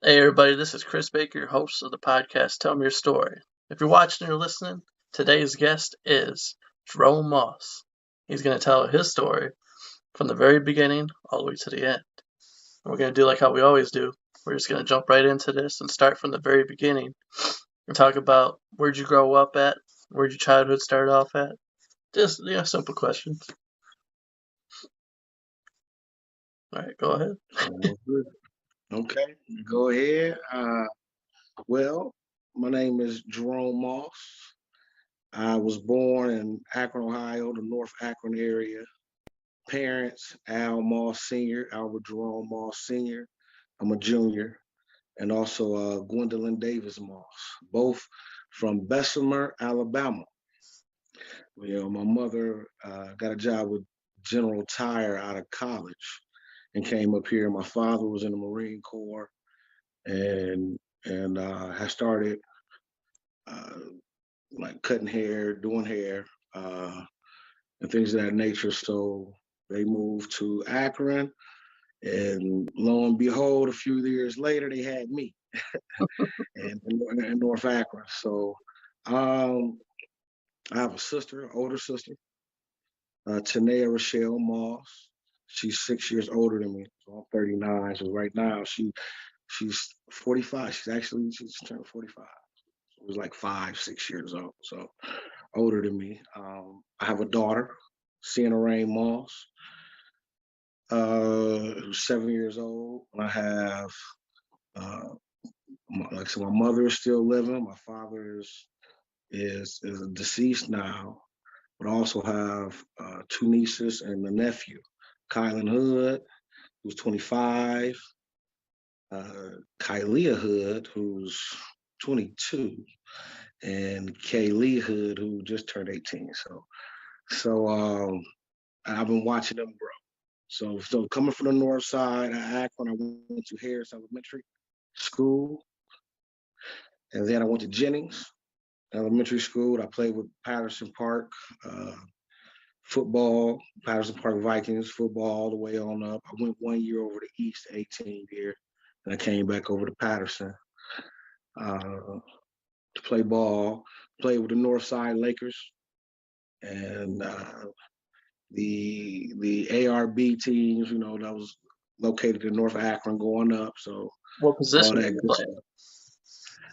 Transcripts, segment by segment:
Hey everybody, this is Chris Baker, host of the podcast Tell Me Your Story. If you're watching or listening, today's guest is Jerome Moss. He's going to tell his story from the very beginning all the way to the end. And we're going to do like how we always do. We're just going to jump right into this and start from the very beginning and talk about where'd you grow up at, where'd your childhood start off at. Just, simple questions. All right, go ahead. Okay, go ahead. Well, my name is Jerome Moss. I was born in Akron, Ohio, the North Akron area. Parents, Al Moss Sr., Albert Jerome Moss Sr. I'm a junior. And also Gwendolyn Davis Moss, both from Bessemer, Alabama. My mother got a job with General Tire out of college and came up here. My father was in the Marine Corps and I started uh, like cutting hair, doing hair, and things of that nature. So they moved to Akron, and lo and behold, a few years later, they had me in North Akron. So um, I have a sister, older sister, Tanea Rochelle Moss. She's 6 years older than me, so I'm 39. So right now she's 45. She's turned 45. Was like 5, 6 years old, so older than me. I have a daughter, Sienna Rain Moss, who's 7 years old. I have, like I said, my mother is still living. My father is deceased now, but I also have two nieces and a nephew, Kylan Hood, who's 25, Kylia Hood, who's 22, and Kaylee Hood, who just turned 18. So I've been watching them grow. So coming from the north side of Akron, I went to Harris Elementary School, and then I went to Jennings Elementary School. I played with Patterson Park football, Patterson Park Vikings football, all the way on up. I went 1 year over to East, 18 year, and I came back over to Patterson to play ball. Played with the North Side Lakers, and the ARB teams, that was located in North Akron going up. So What all position did that you good play? stuff.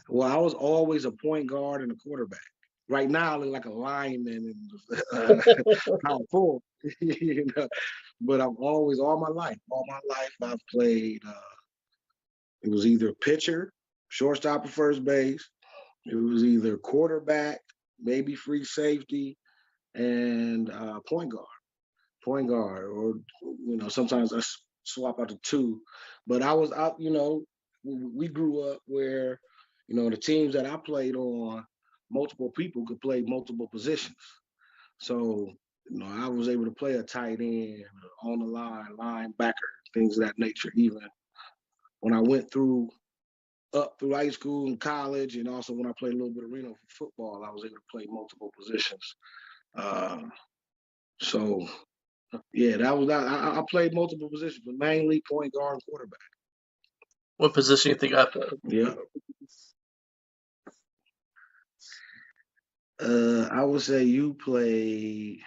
Well, I was always a point guard and a quarterback. Right now, I look like a lineman and power forward, But I'm always, all my life, I've played. It was either pitcher, shortstop, or first base. It was either quarterback, maybe free safety, and point guard, or sometimes I swap out the two. But I was out. We grew up where the teams that I played on, multiple people could play multiple positions. So I was able to play a tight end, on the line, linebacker, things of that nature. Even when I went up through high school and college, and also when I played a little bit of Reno football, I was able to play multiple positions. Uh, so yeah, that was that. I played multiple positions, but mainly point guard and quarterback. What position you think I played? Yeah. I would say you play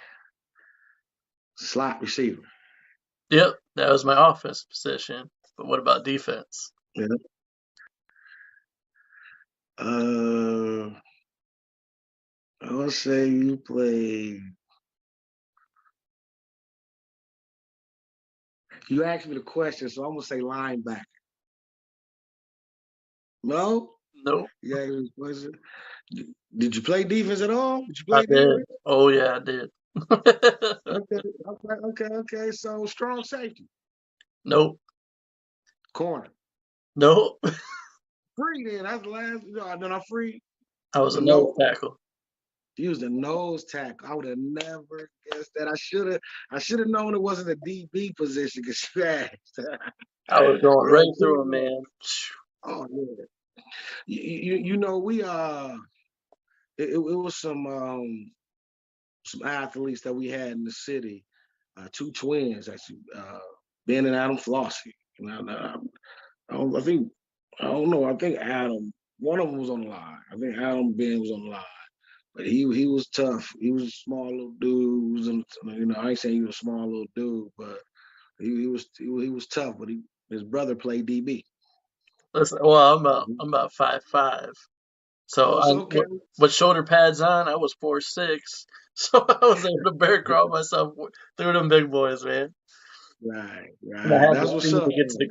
slot receiver. Yep, that was my offensive position. But what about defense? Yeah. Uh, I would say you play. You asked me the question, so I'm gonna say linebacker. No? Nope, Yeah. Was it? Did you play defense at all? Did you I play did. defense? Oh yeah, I did. Okay. So strong safety, Nope, corner, nope. free. Then that's the last. Then I'm free. I was a nose No, tackle. he was the nose tackle. I would have never guessed that. I should have known it wasn't a DB position because you asked. I was going Yeah. right through him, man. Oh yeah. We it was some athletes that we had in the city, two twins actually, Ben and Adam Flossie. I think I don't know. I think Adam, one of them was on the line. I think Adam Ben was on the line. But he was tough. He was a small little dude. I ain't saying he was a small little dude, but he was tough. But his brother played DB. Listen, well, I'm about 5'5", so Oh, I so okay. with shoulder pads on, I was 4'6", so I was able to bear crawl myself through them big boys, man. Right, And I right. had That's the what's speed up, to get to though. the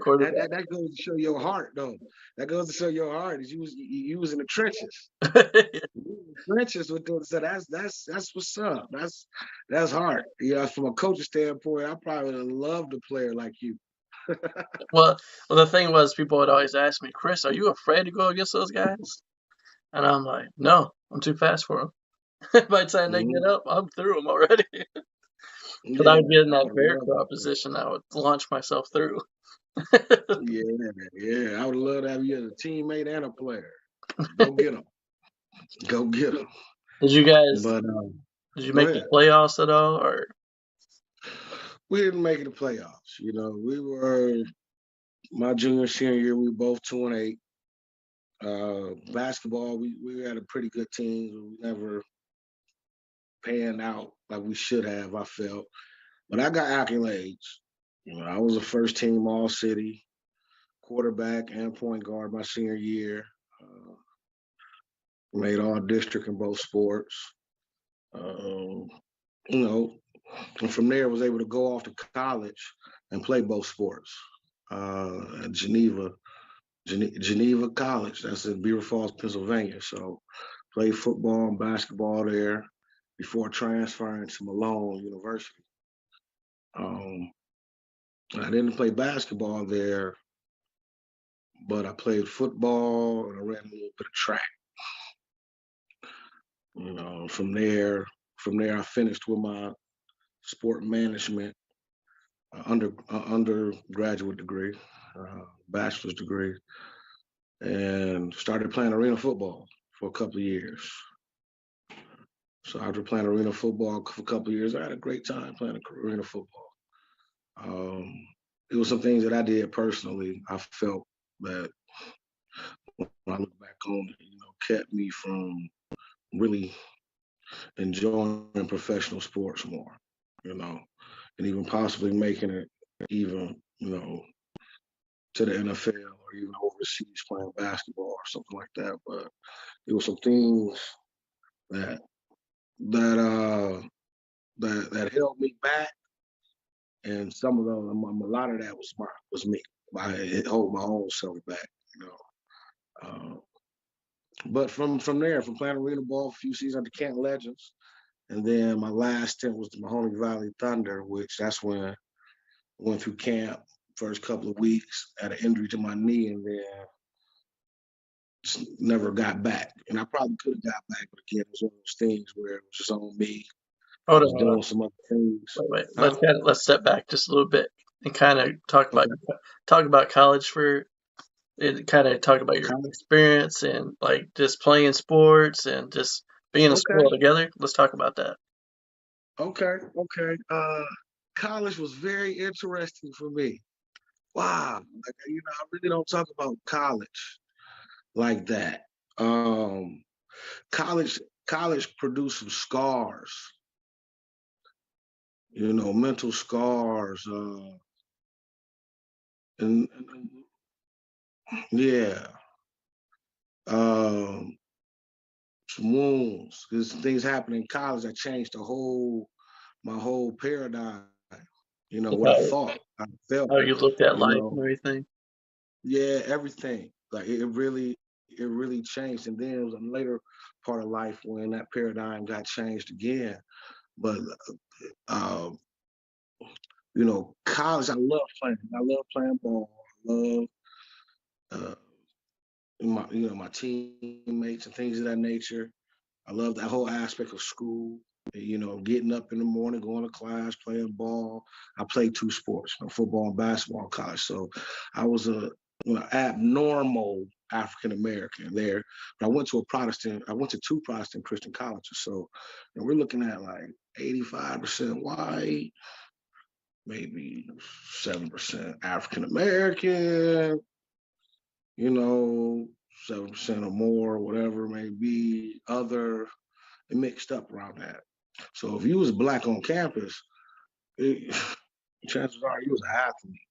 That goes to show your heart, though. That goes to show your heart. Is you was in the trenches. quarterback. You was in the trenches with them. So that's what's up. That's hard. From a coaching standpoint, I probably would have loved a player like you. Well, the thing was, people would always ask me, Chris, are you afraid to go against those guys? And I'm like, no, I'm too fast for them. By the time they Hmm. get up, I'm through them already. Because I Yeah, would get in I that would have bear loved crawl it. position, I would launch myself through. Yeah, yeah. I would love to have you as a teammate and a player. Go get them. Go get them. Did you guys, But did you go make the ahead. playoffs at all? Or We didn't make it the playoffs. We were my junior senior year. We were both 2-8. Basketball, we had a pretty good team. We never panned out like we should have, I felt. But I got accolades. I was a first team all city quarterback and point guard my senior year. Uh, Made all district in both sports. Um, you know, and from there was able to go off to college and play both sports. At Geneva College. That's in Beaver Falls, Pennsylvania. So played football and basketball there before transferring to Malone University. Um, I didn't play basketball there, but I played football and I ran a little bit of track. From there I finished with my sport management undergraduate degree, bachelor's degree, and started playing arena football for a couple of years. So after playing arena football for a couple of years, I had a great time playing arena football. Um, it was some things that I did personally. I felt that when I look back on it, kept me from really enjoying professional sports more, you know, and even possibly making it even, to the NFL or even overseas playing basketball or something like that. But it was some things that that that held me back, and some of them, a lot of that was me. I hold my own self back, you know. Uh, but from there, from playing arena ball, a few seasons at the Canton Legends, and then my last stint was the Mahoney Valley Thunder, which that's when I went through camp first couple of weeks, had an injury to my knee, and then just never got back. And I probably could have got back, but again, it was one of those things where it was just on me. I hold was on, doing some other things. wait. Huh? Let's step back just a little bit and kind of Okay. talk about college for and kind of talk about your College. experience and like just playing sports and just being in Okay. school together. Let's talk about that. Okay. Okay. College was very interesting for me. Wow. Like, I really don't talk about college like that. Um, college produced some scars, mental scars. And yeah, um, some wounds. Because things happened in college that changed my whole paradigm. Just What I thought, I felt. how you looked at You life know, and everything. yeah, everything. Like it really changed. And then it was a later part of life when that paradigm got changed again. But uh, college, I love playing. I love playing ball. I love uh, my teammates and things of that nature. I love that whole aspect of school. Getting up in the morning, going to class, playing ball. I played two sports, football and basketball in college. So I was a abnormal African American there. But I went to two Protestant Christian colleges. So we're looking at like 85% white, maybe 7% African American, 7% or more, whatever it may be, other, it mixed up around that. So if you was black on campus, it, chances are you was an athlete,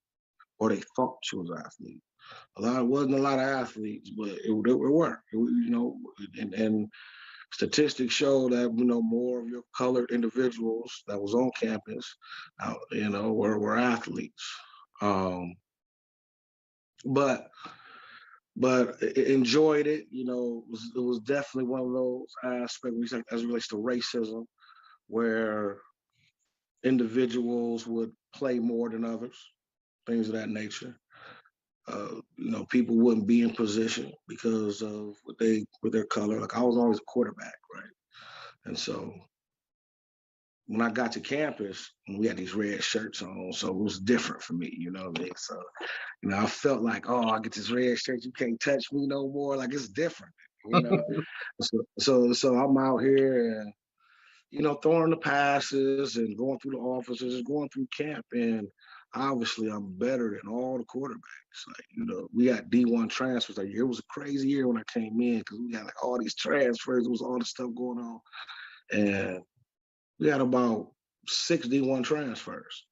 or they thought you was an athlete. Wasn't a lot of athletes, but it were. And statistics show that more of your colored individuals that was on campus, were athletes. Um, but enjoyed it. It was definitely one of those aspects as it relates to racism, where individuals would play more than others, things of that nature. People wouldn't be in position because of with their color. Like I was always a quarterback, right? And so when I got to campus, we had these red shirts on, so it was different for me, you know what I mean? So, I felt like, oh, I get this red shirt, you can't touch me no more. Like it's different, you know. So I'm out here and throwing the passes and going through the offices, going through camp, and obviously I'm better than all the quarterbacks. Like, we got D1 transfers. Like it was a crazy year when I came in because we got like all these transfers. There was all this stuff going on, and we had about 6 D1 transfers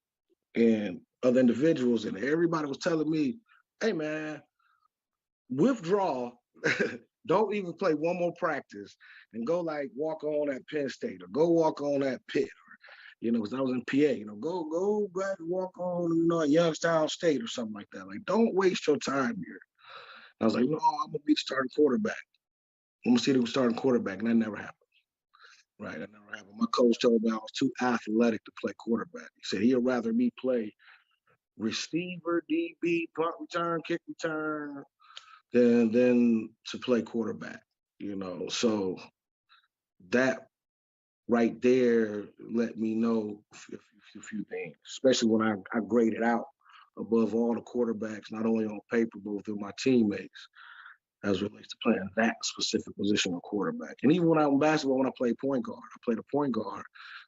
and other individuals, and everybody was telling me, "Hey man, withdraw." Don't even play one more practice and go like walk on at Penn State or go walk on at Pitt, because I was in PA, go back and walk on, at Youngstown State or something like that. Like, don't waste your time here. And I was like, no, I'm gonna be the starting quarterback. I'm gonna see the starting quarterback, and that never happened. Right, that never happened. My coach told me I was too athletic to play quarterback. He said he'd rather me play receiver, DB, punt return, kick return, than to play quarterback. So that right there let me know a few things, especially when I graded out above all the quarterbacks, not only on paper, but with my teammates, as it relates to playing that specific position of quarterback. And even when I was in basketball, when I played point guard, I played a point guard,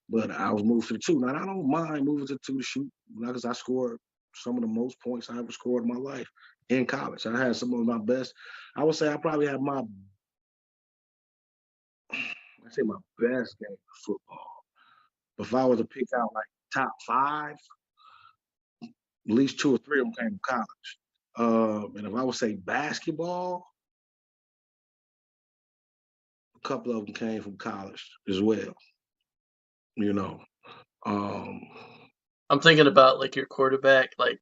but I was moved to the two. Now, I don't mind moving to the two to shoot, because I scored some of the most points I ever scored in my life in college. I had some of my best. I would say I probably had my best game of football. If I was to pick out like top 5, at least 2 or 3 of them came from college. And if I would say basketball, a couple of them came from college as well. Um, I'm thinking about like your quarterback, like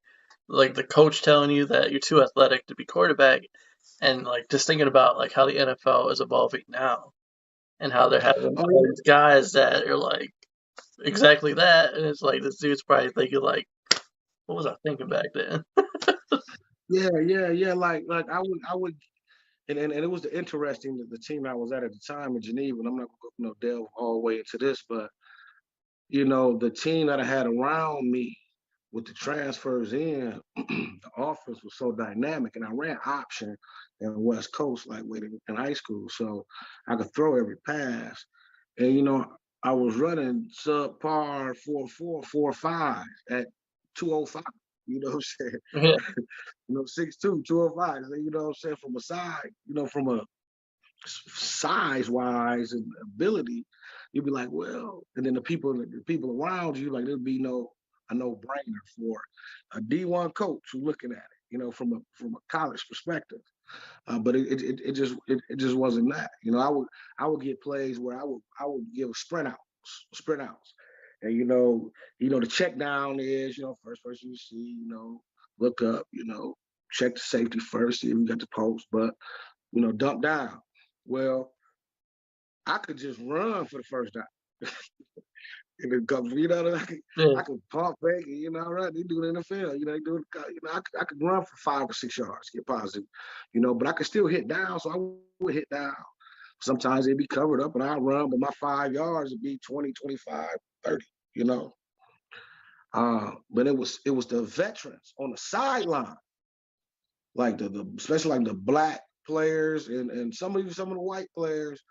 the coach telling you that you're too athletic to be quarterback, and like just thinking about like how the NFL is evolving now and how they're having oh all these guys that are like exactly that, and it's like this dude's probably thinking like, what was I thinking back then? yeah. Like I would, and it was interesting that the team I was at the time in Geneva. And I'm not going to delve all the way into this, but the team that I had around me with the transfers in, the offense was so dynamic, and I ran option in West Coast like in high school, so I could throw every pass. And I was running subpar 4.4, 4.5 at 205. You know what I'm saying? Yeah, 6'2", 205. You know what I'm saying? From a side, from a size wise and ability, you'd be like, well, and then the people around you, like there'd be a no-brainer for a D1 coach who's looking at it, from a college perspective. But it just wasn't that. I would get plays where I would give sprint outs, and the check down is first person you see, look up, check the safety first, see if you got the post, but dump down. Well, I could just run for the first down. And it comes, yeah. I could pump fake, right? They do it in the NFL, they do it, I could run for 5 or 6 yards, get positive, but I could still hit down, so I would hit down. Sometimes it'd be covered up and I'd run, but my 5 yards would be 20, 25, 30, But it was the veterans on the sideline, like the especially like the black players and some of the white players,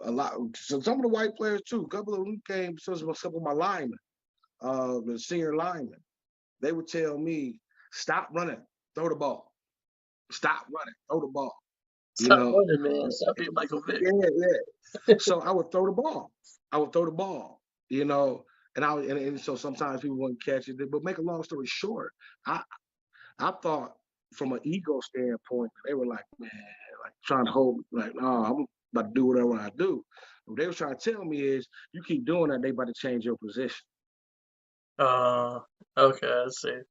a lot. So some of the white players too. A couple of them came. Some of my linemen, the senior linemen, they would tell me, "Stop running, throw the ball." stop running, throw the ball. Stop running, man. Stop being Michael Vick. Yeah. So I would throw the ball. And so sometimes people wouldn't catch it. But make a long story short, I thought from an ego standpoint, they were like, man, like trying to hold, like, no, I'm about to do whatever I do. What they were trying to tell me is, you keep doing that, they about to change your position. Okay, I see.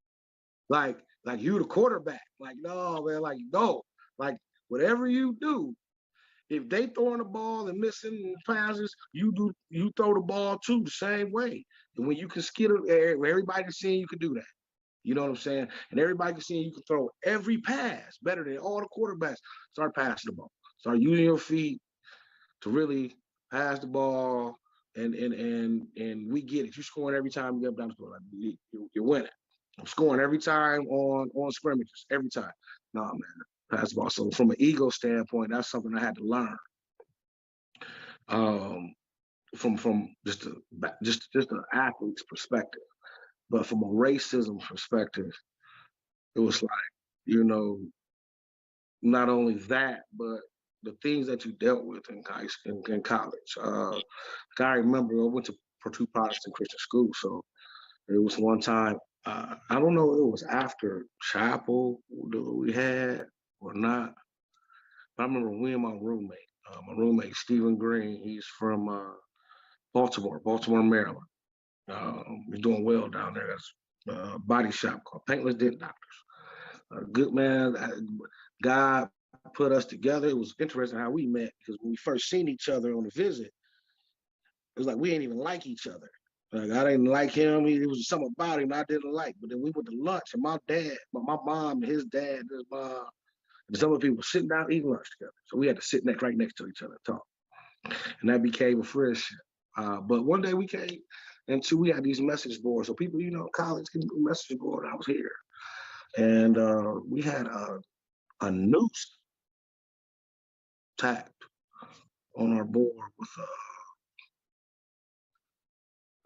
Like you the quarterback. Like, no, man, like whatever you do, if they throwing the ball and missing passes, you throw the ball too the same way. And when you can skittle, everybody can see you can do that. You know what I'm saying? And everybody can see you can throw every pass better than all the quarterbacks. Start passing the ball. Start using your feet to really pass the ball. And we get it. You're scoring every time you get up down the score. Like, you're winning. I'm scoring every time on scrimmages, every time. Nah, man, pass the ball. So from an ego standpoint, that's something I had to learn. From just an athlete's perspective, but from a racism perspective, it was like, not only that, but the things that you dealt with in college. I remember I went to two Protestant Christian schools, so it was one time. I don't know if it was after chapel that we had or not. But I remember me and my roommate Stephen Green. He's from Baltimore, Maryland. He's doing well down there. There's a body shop called Paintless Dent Doctors. Good man. God put us together. It was interesting how we met, because when we first seen each other on the visit, it was like we didn't even like each other. Like, I didn't like him. It was something about him I didn't like. But then we went to lunch, and my mom, and his dad, his mom, and some of the people were sitting down eating lunch together. So we had to sit right next to each other and talk. And that became a friendship. But one day we came into, we had these message boards. So people, college can do a message board. I was here. And we had a noose tacked on our board with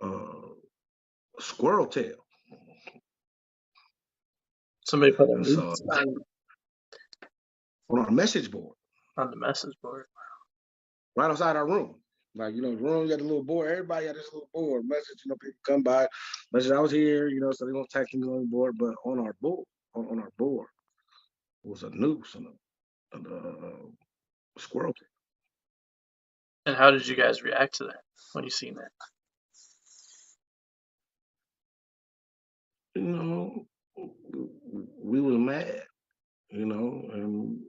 a squirrel tail. Somebody put a noose on our message board. On the message board. Right outside our room. Like, the room, you got a little board. Everybody had this little board. Message, people come by. Message, I was here, so they're going to text me on the board. But on our board, was a noose and a squirrel tail. And how did you guys react to that when you seen that? We was mad, and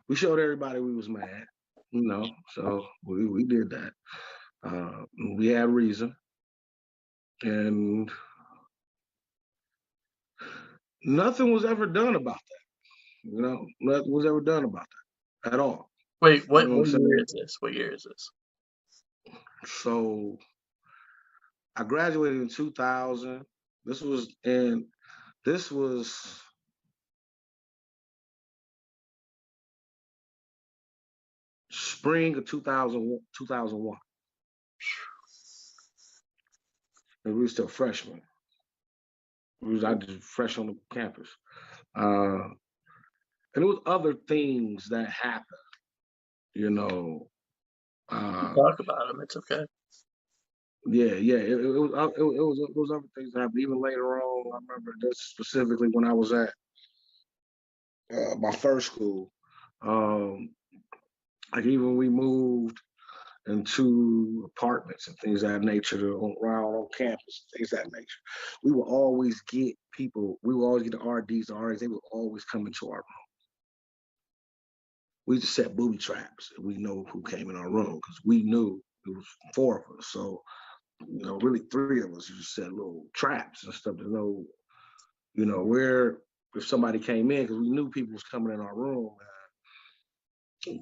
we showed everybody we was mad, so we did that. We had reason, and nothing was ever done about that. Nothing was ever done about that at all. Wait, what year is this? What year is this? So I graduated in 2000. This was spring of 2001. And we were still freshmen. I just fresh on the campus. And there was other things that happened, Talk about them. It's okay. Yeah. It was other things that happened. Even later on, I remember this specifically when I was at my first school. Like, even we moved into apartments and things of that nature around on campus, things of that nature. We would always get people. We would always get the RDs, the RAs. They would always come into our room. We just set booby traps. We know who came in our room because we knew it was 4 of us. So, really 3 of us just set little traps and stuff to know, where if somebody came in, because we knew people was coming in our room.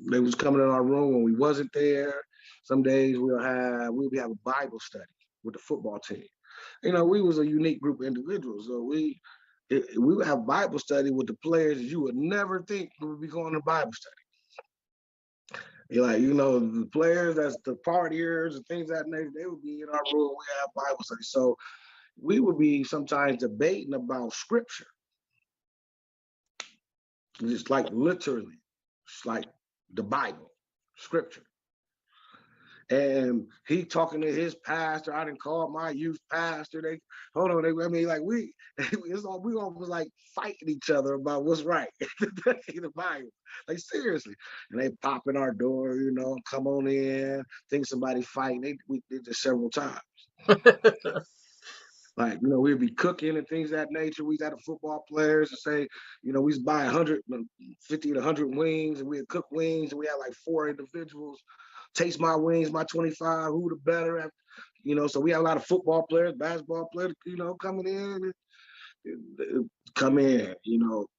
They was coming in our room when we wasn't there. Some days we'll have a Bible study with the football team. We was a unique group of individuals. So we would have Bible study with the players that you would never think would be going to Bible study. The players that's the partiers and things of that nature, they would be in our room. We have Bible study. So we would be sometimes debating about scripture. It's like literally, it's like the Bible, scripture. And he talking to his pastor. I didn't call my youth pastor. They hold on. I mean, like it's all we almost like fighting each other about what's right in the Bible. Like seriously. And they pop in our door, come on in. Think somebody fighting. We did this several times. Like, we'd be cooking and things of that nature. We got the football players to say, we'd buy 150 to 100 wings, and we'd cook wings, and we had like 4 individuals. Taste my wings, my 25, who the better. So we had a lot of football players, basketball players, coming in, come in,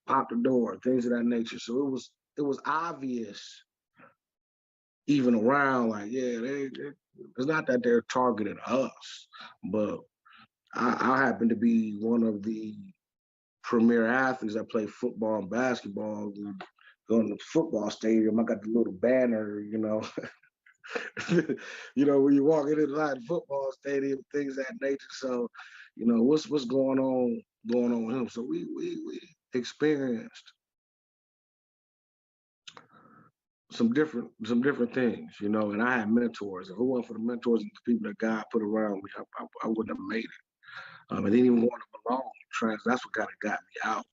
pop the door, things of that nature. So it was obvious, even around, like, yeah, it's not that they're targeting us, but I happen to be one of the premier athletes that play football and basketball. Going to the football stadium, I got the little banner, when you walk into the football stadium, things of that nature. So, what's going on with him. So we experienced some different things, and I had mentors. If it wasn't for the mentors and the people that God put around me, I wouldn't have made it. And then even going to Malone, that's what kind of got me out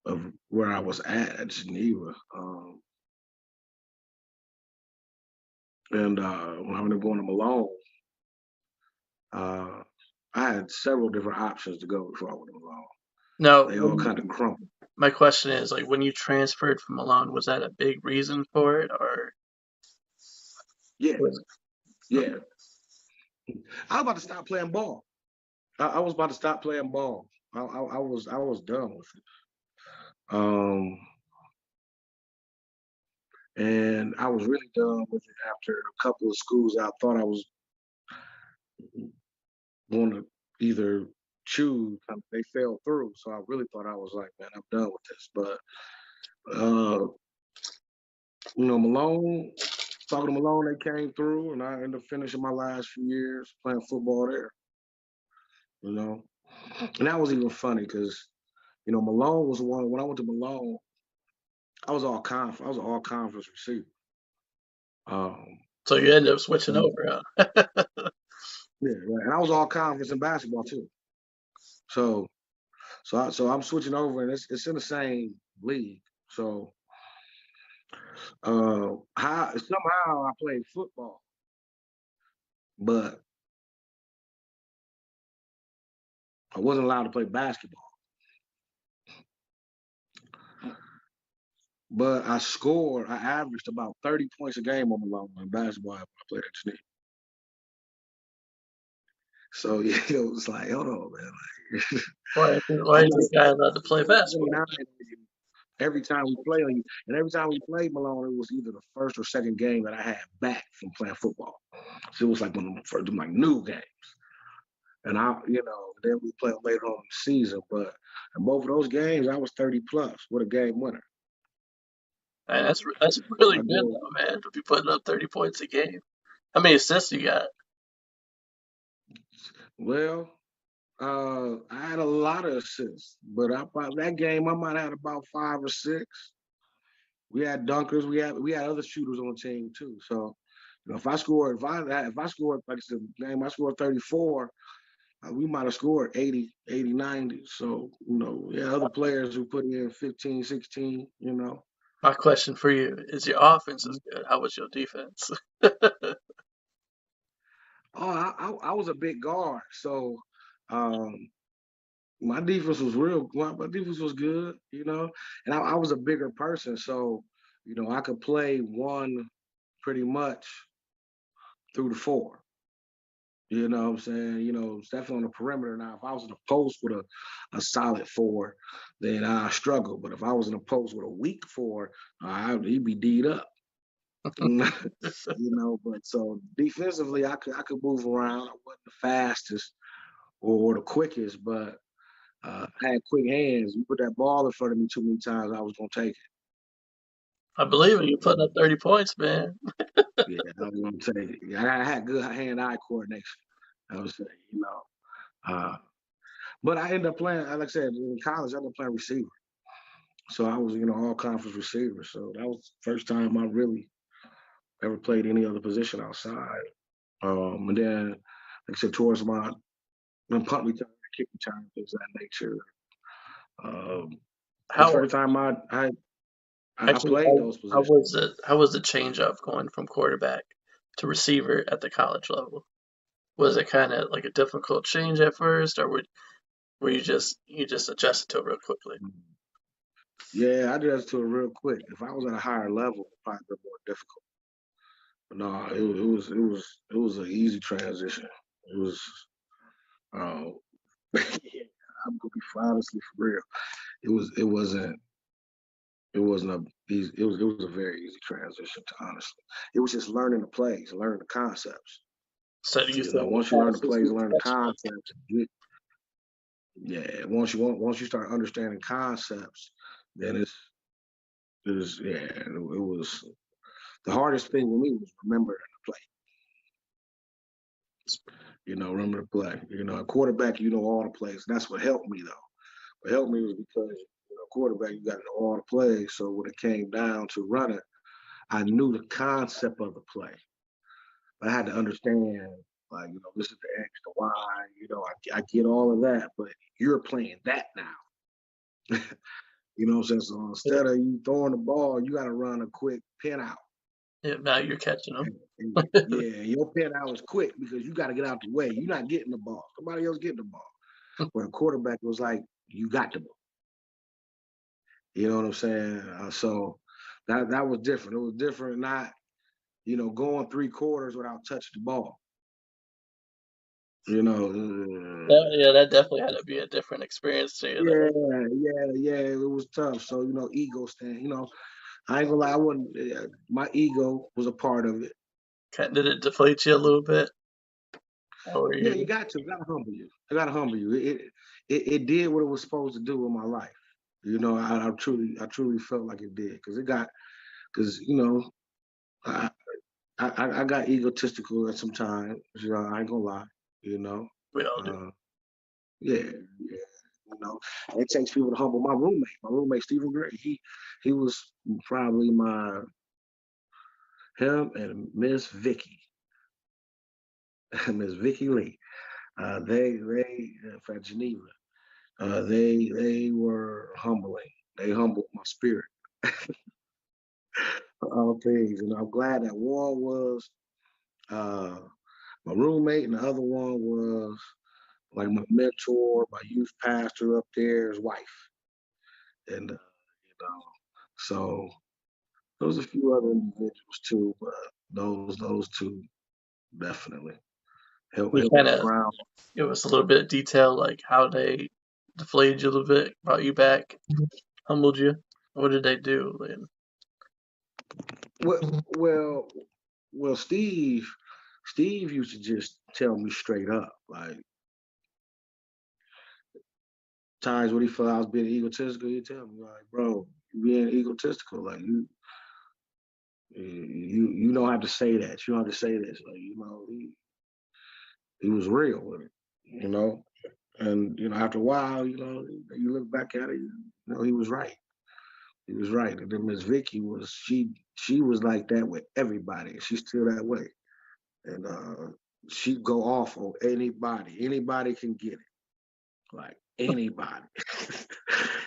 of where I was at Geneva. And when I ended up going to Malone, I had several different options to go before I went to Malone. No, they all kind of crumbled. My question is, like, when you transferred from Malone, was that a big reason for it, or? Yeah. I was about to stop playing ball. I was about to stop playing ball. I was done with it. And I was really done with it after a couple of schools I thought I was going to either choose. They fell through, so I really thought I was like, man, I'm done with this. But Malone, talking to Malone, they came through, and I ended up finishing my last few years playing football there. And that was even funny because, Malone was the one. When I went to Malone, I was all conference. I was an all conference receiver. So you ended up switching over, huh? Yeah, right. And I was all conference in basketball too. So I'm switching over, and it's in the same league. So somehow I played football, but I wasn't allowed to play basketball. But I averaged about 30 points a game on Malone in basketball when I played at Geneva. So yeah, it was like, hold on, man. Why is this guy allowed to play basketball? Every time we play, and every time we played Malone, it was either the first or second game that I had back from playing football. So it was like one of the first, like new games. And then we played later on in the season. But in both of those games, I was 30 plus with a game winner. Man, that's really good though, man, to be putting up 30 points a game. How many assists you got? Well, I had a lot of assists, but that game I might have had about 5 or 6. We had dunkers. We had other shooters on the team too. So, if I scored like I said, game I scored 34, we might have scored 80, 90. So, we had other players who put in 15, 16. My question for you is: your offense is good. How was your defense? Oh, I was a big guard, so my defense was my defense was good, and I was a bigger person, so I could play one pretty much through the 4. You know what I'm saying? Definitely on the perimeter. Now, if I was in a post with a solid 4, then I struggle. But if I was in a post with a weak 4, he'd be D'd up. But so defensively, I could move around. I wasn't the fastest or the quickest, but I had quick hands. You put that ball in front of me too many times, I was gonna take it. I believe in you putting up 30 points, man. Yeah, I was gonna take it. I had good hand-eye coordination. I was saying, but I ended up playing. Like I said, in college, I ended up playing receiver. So I was, all conference receiver. So that was the first time I really ever played any other position outside. And then, like I said, towards my punt return, kick return, things of that nature. The How first time I actually played those how positions. was it? How was the change up going from quarterback to receiver at the college level? Was it kind of like a difficult change at first, or were you just adjusted to it real quickly? Yeah, I just to it real quick. If I was at a higher level, it'd probably be more difficult. But no, it was an easy transition. It was uh, yeah, I'm gonna be honestly for real. It wasn't a easy, it was a very easy transition to honestly. It was just learning the plays, learning the concepts. So do you think the Once you learn the passes plays you and learn the catching up? concepts, yeah, once you start understanding concepts, then it was the hardest thing for me was remembering the play. Remember the play. A quarterback, all the plays. That's what helped me though. What helped me was because quarterback, you got to know all the plays. So when it came down to running, I knew the concept of the play. I had to understand, like, this is the X, the Y, I get all of that, but you're playing that now. You know what I'm saying? So Yeah, instead of you throwing the ball, you got to run a quick pin out. yeah, now you're catching them. Yeah, your pin out is quick because you got to get out the way. You're not getting the ball. Somebody else getting the ball. Where a quarterback was like, you got the ball. You know what I'm saying? So that was different. It was different not, going 3 quarters without touching the ball. You know, Yeah, that definitely had to be a different experience to you yeah, there. yeah. It was tough. So ego stand. I ain't gonna lie. I wasn't. My ego was a part of it. Did it deflate you a little bit? Or were Yeah, you you got to. Got to humble you. I got to humble you. It did what it was supposed to do in my life. I truly felt like it did because I, I got egotistical at some time. I ain't gonna lie. You know, we all do? uh, yeah, yeah. It takes people to humble. My roommate Stephen Gray, he was probably him and Miss Vicky, Miss Vicky Lee. They from Geneva. They were humbling. They humbled my spirit. All things, and I'm glad that one was uh, my roommate, and the other one was like my mentor, my youth pastor up there, his wife, and so there was a few other individuals too, but those two definitely You helped kind me of ground. give us a little bit of detail, like how they deflated you a little bit, brought you back, humbled you. What did they do? And Well, well, Steve used to just tell me straight up, like times when he felt I was being egotistical, he'd tell me like, bro, you being egotistical, like you don't have to say that. You don't have to say this. Like, he was real with it, you know. And after a while, you look back at it, he was right. He was right. And then Miss Vicky she was like that with everybody. She's still that way. And she'd go off on anybody. Anybody can get it. Like anybody.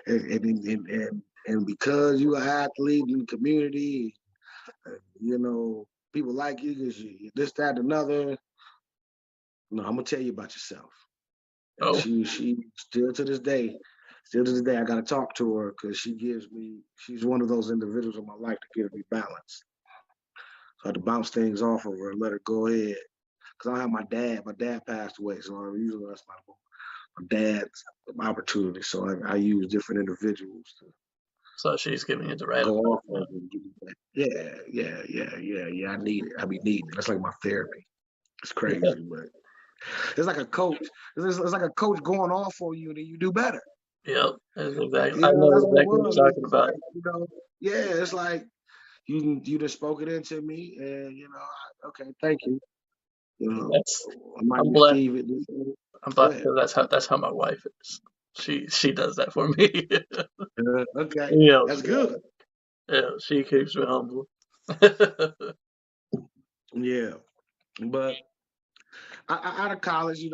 and because you're an athlete in the community, people like you because you this, that, and another. No, I'm gonna tell you about yourself. And oh, she still to this day, I gotta talk to her because she's one of those individuals in my life that gives me balance. So I had to bounce things off of her and let her go ahead. Cause I don't have my dad. My dad passed away, so usually that's my dad's opportunity. So I use different individuals to so she's giving you the right go advice. off of and give me back. Yeah. I need it. I be needing it. That's like my therapy. It's crazy, but it's like a coach. It's like a coach going off on you, and then you do better. Yep, that's exactly. I Yeah, know that's what it exactly what was. you're It's talking just about. like, yeah, it's like you just spoke it into me, and okay, thank you. You know, That's I might I'm blessed. receive it. I'm Go blessed ahead. because that's how my wife is. She does that for me. Okay, She helps that's me out. good. Yeah, she keeps me humble. Yeah, but out of college,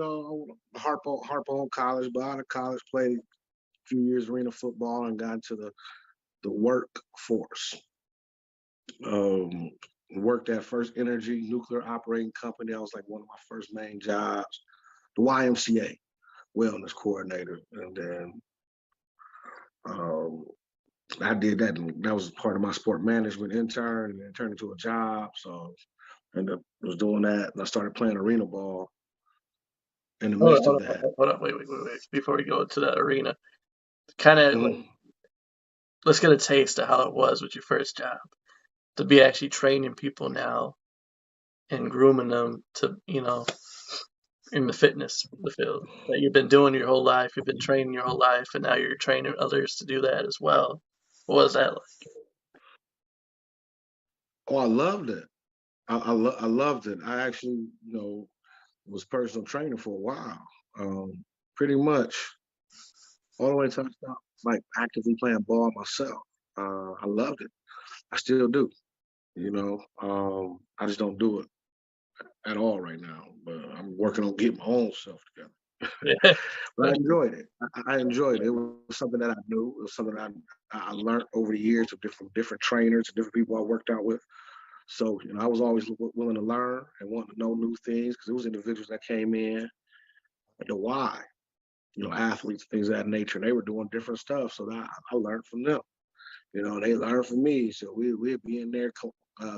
harp on college, but out of college, played a few years arena football and got into the workforce. Um, Worked at First Energy Nuclear Operating Company. That was like one of my first main jobs. The YMCA wellness coordinator, and then um, I did that. And that was part of my sport management intern, and then turned into a job. So I ended up was doing that, and I started playing arena ball in the Hold on, midst hold of on, that. hold on, wait. Before we go into that arena, kind of like Mhm. let's get a taste of how it was with your first job to be actually training people now and grooming them to, in the fitness the field that you've been doing your whole life. You've been training your whole life, and now you're training others to do that as well. What was that like? Oh, I loved it. I loved it. I actually, was personal trainer for a while. Pretty much all the way until I stopped like actively playing ball myself. I loved it. I still do. I just don't do it at all right now. But I'm working on getting my own self together. Yeah, But I enjoyed it. I enjoyed it. It was something that I knew. It was something that I learned over the years of different trainers and different people I worked out with. So I was always willing to learn and wanting to know new things because it was individuals that came in the why, athletes, things of that nature. They were doing different stuff, so that I learned from them. They learned from me. So we'd be in there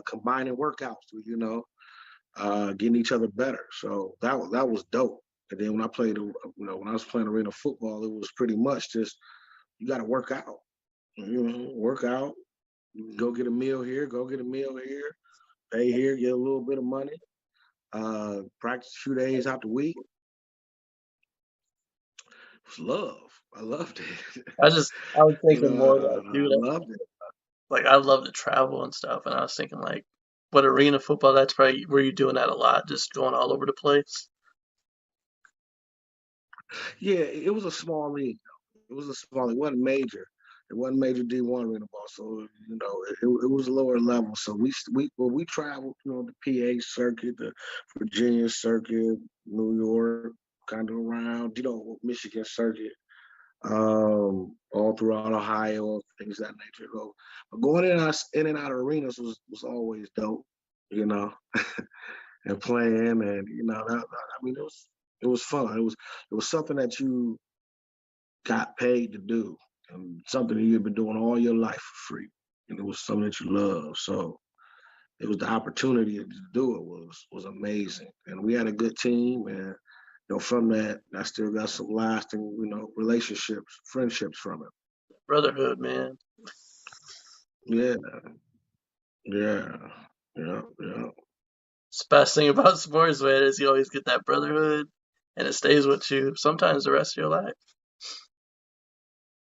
combining workouts, getting each other better. So that was dope. And then when I played, when I was playing arena football, it was pretty much just you got to work out. Work out. Go get a meal here. Go get a meal here. Pay here. Get a little bit of money. Practice a few days out the week. It was love. I loved it. I was thinking more like, I dude, loved it. like I love to travel and stuff, and I was thinking like, what arena football? That's probably were you doing that a lot, just going all over the place. Yeah, it was a small league. It was a small. It wasn't major. It wasn't major D1 arena ball. So it was lower level. So we traveled, the PA circuit, the Virginia circuit, New York, kind of around, Michigan circuit, all throughout Ohio, things of that nature. So but going in and out of arenas was always dope, you know, and playing, and I mean it was fun. It was something that you got paid to do, and something that you've been doing all your life for free, and it was something that you love. So it was the opportunity to do it was amazing, and we had a good team, and from that I still got some lasting relationships, friendships from it. Brotherhood, man. Yeah, yeah, yeah, yeah, It's the best thing about sports, man, is you always get that brotherhood, and it stays with you sometimes the rest of your life.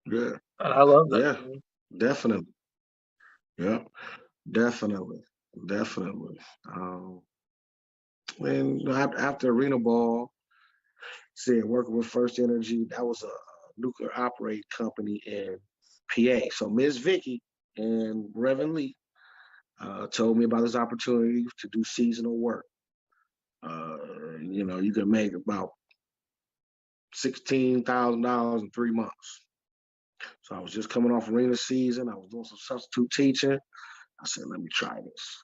yeah, And I love that, yeah, man. definitely, yeah, definitely, definitely. And after arena ball, said working with First Energy, that was a nuclear operating company in PA. So Ms. Vicky and Reverend Lee told me about this opportunity to do seasonal work. You can make about $16,000 in 3 months. So I was just coming off arena season. I was doing some substitute teaching. I said, let me try this.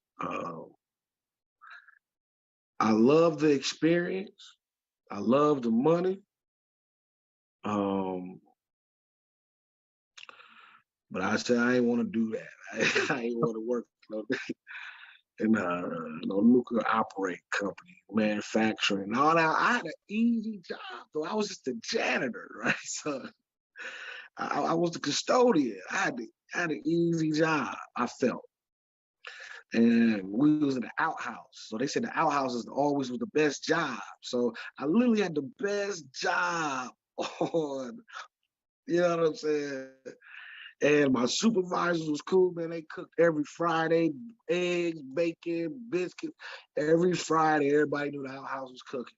I love the experience. I love the money. Um, but I said I ain't want to do that. I ain't want to work in a nuclear operating company, manufacturing. No, now I had an easy job, though. I was just a janitor, right? So I was the custodian. I had an easy job, I felt. And we was in the outhouse. So they said the outhouse is always was the best job. So I literally had the best job on, you know what I'm saying? And my supervisors was cool, man. They cooked every Friday, eggs, bacon, biscuits. Every Friday, everybody knew the house was cooking.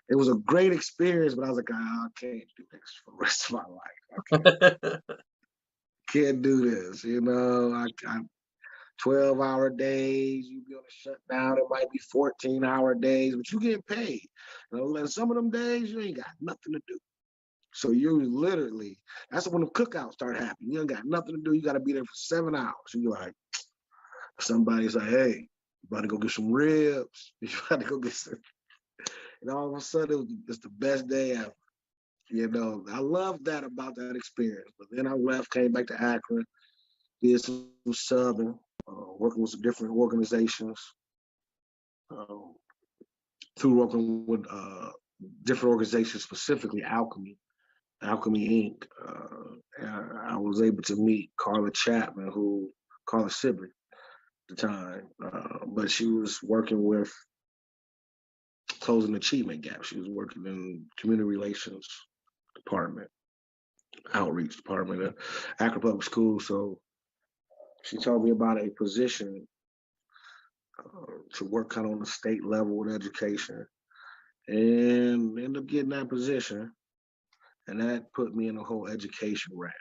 It was a great experience, but I was like, I can't do this for the rest of my life. Can't do this. I 12-hour days, you be on a shutdown, it might be 14-hour days, but you getting paid. And some of them days you ain't got nothing to do. So you literally, that's when the cookouts start happening. You ain't got nothing to do. You got to be there for 7 hours. And you're like, somebody's like, hey, you about to go get some ribs. You about to go get some. And all of a sudden, it's the best day ever. I love that about that experience. But then I left, came back to Akron, did some subbing, working with some different organizations, through working with different organizations, specifically Alchemy Inc. I was able to meet Carla Chapman, Carla Sibley at the time, but she was working with closing the achievement gap. She was working in community relations department, outreach department at Akron Public Schools. So she told me about a position to work kind of on the state level with education, and ended up getting that position. And that put me in the whole education realm.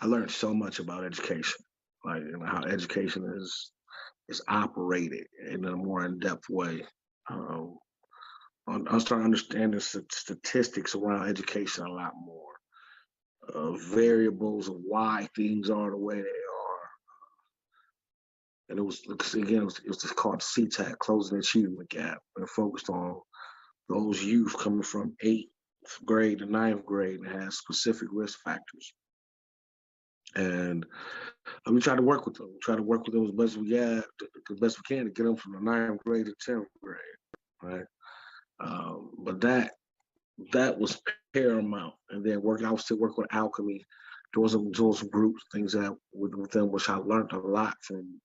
I learned so much about education, like how education is operated in a more in-depth way. I started understanding statistics around education a lot more, variables of why things are the way they are. And it was just called CTAC, Closing the Achievement Gap, and it focused on those youth coming from 8th grade to 9th grade and has specific risk factors. And we try to work with them. We try to work with them as best as we got, as best we can, to get them from the 9th grade to 10th grade, right? But that was paramount. And then I was still working with Alchemy, doing some groups, things that with them, which I learned a lot from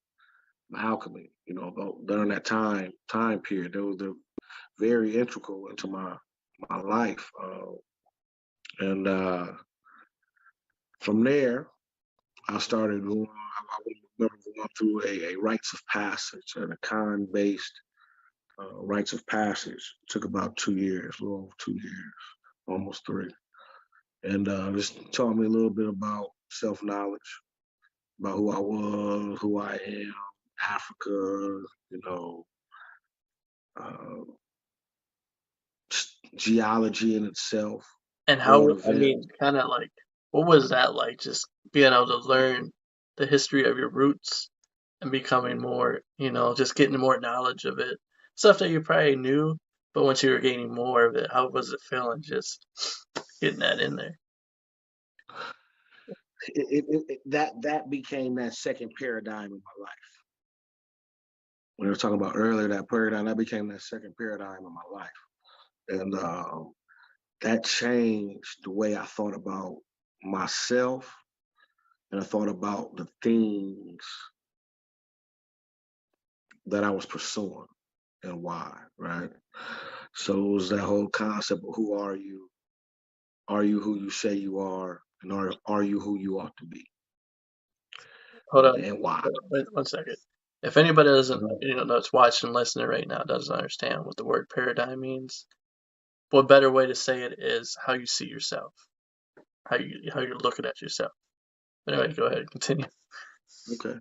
Alchemy. During that time period, they're very integral into my life. And from there, I started going. I remember going through a rites of passage, an Akan-based rites of passage. It took about 2 years, a little over 2 years, almost 3. And just taught me a little bit about self-knowledge, about who I was, who I am, Africa, uh, geology in itself, And world I mean, events. kind of like, what was that like? Just being able to learn the history of your roots and becoming more, just getting more knowledge of it. Stuff that you probably knew, but once you were gaining more of it, how was it feeling just getting that in there? That became that second paradigm in my life. When we were talking about earlier, that paradigm, that became that second paradigm in my life. And that changed the way I thought about myself, and I thought about the things that I was pursuing and why, right? So it was that whole concept of who are you? Are you who you say you are? And are you who you ought to be? Hold on, And why? wait 1 second. If anybody doesn't, Mhm. that's watching, listening right now, doesn't understand what the word paradigm means, what better way to say it is how you see yourself, how you're looking at yourself. Anyway, go ahead, continue. Okay.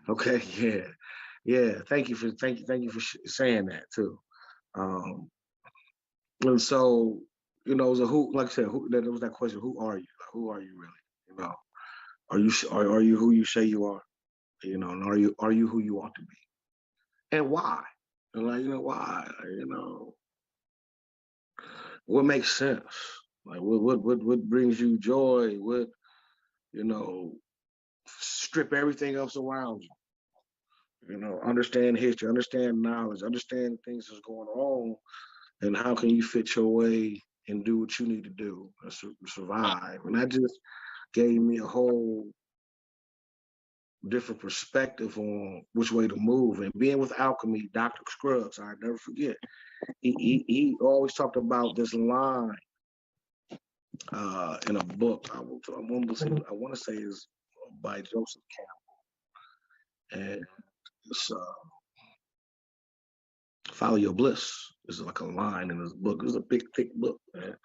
Okay. Yeah. Yeah. Thank you for saying that too. Um, and so, it was who, like I said, there was that question: who are you? Like, who are you really? Are you who you say you are? And are you who you ought to be? And why? And why? What makes sense? Like what brings you joy? You know, strip everything else around you. Understand history, understand knowledge, understand things that's going on, and how can you fit your way and do what you need to do to survive. And that just gave me a whole different perspective on which way to move. And being with Alchemy, Dr. Scruggs, I never forget, he always talked about this line in a book. I want to say is by Joseph Campbell, and it's Follow your bliss. It's like a line in this book. It's a big, thick book, man.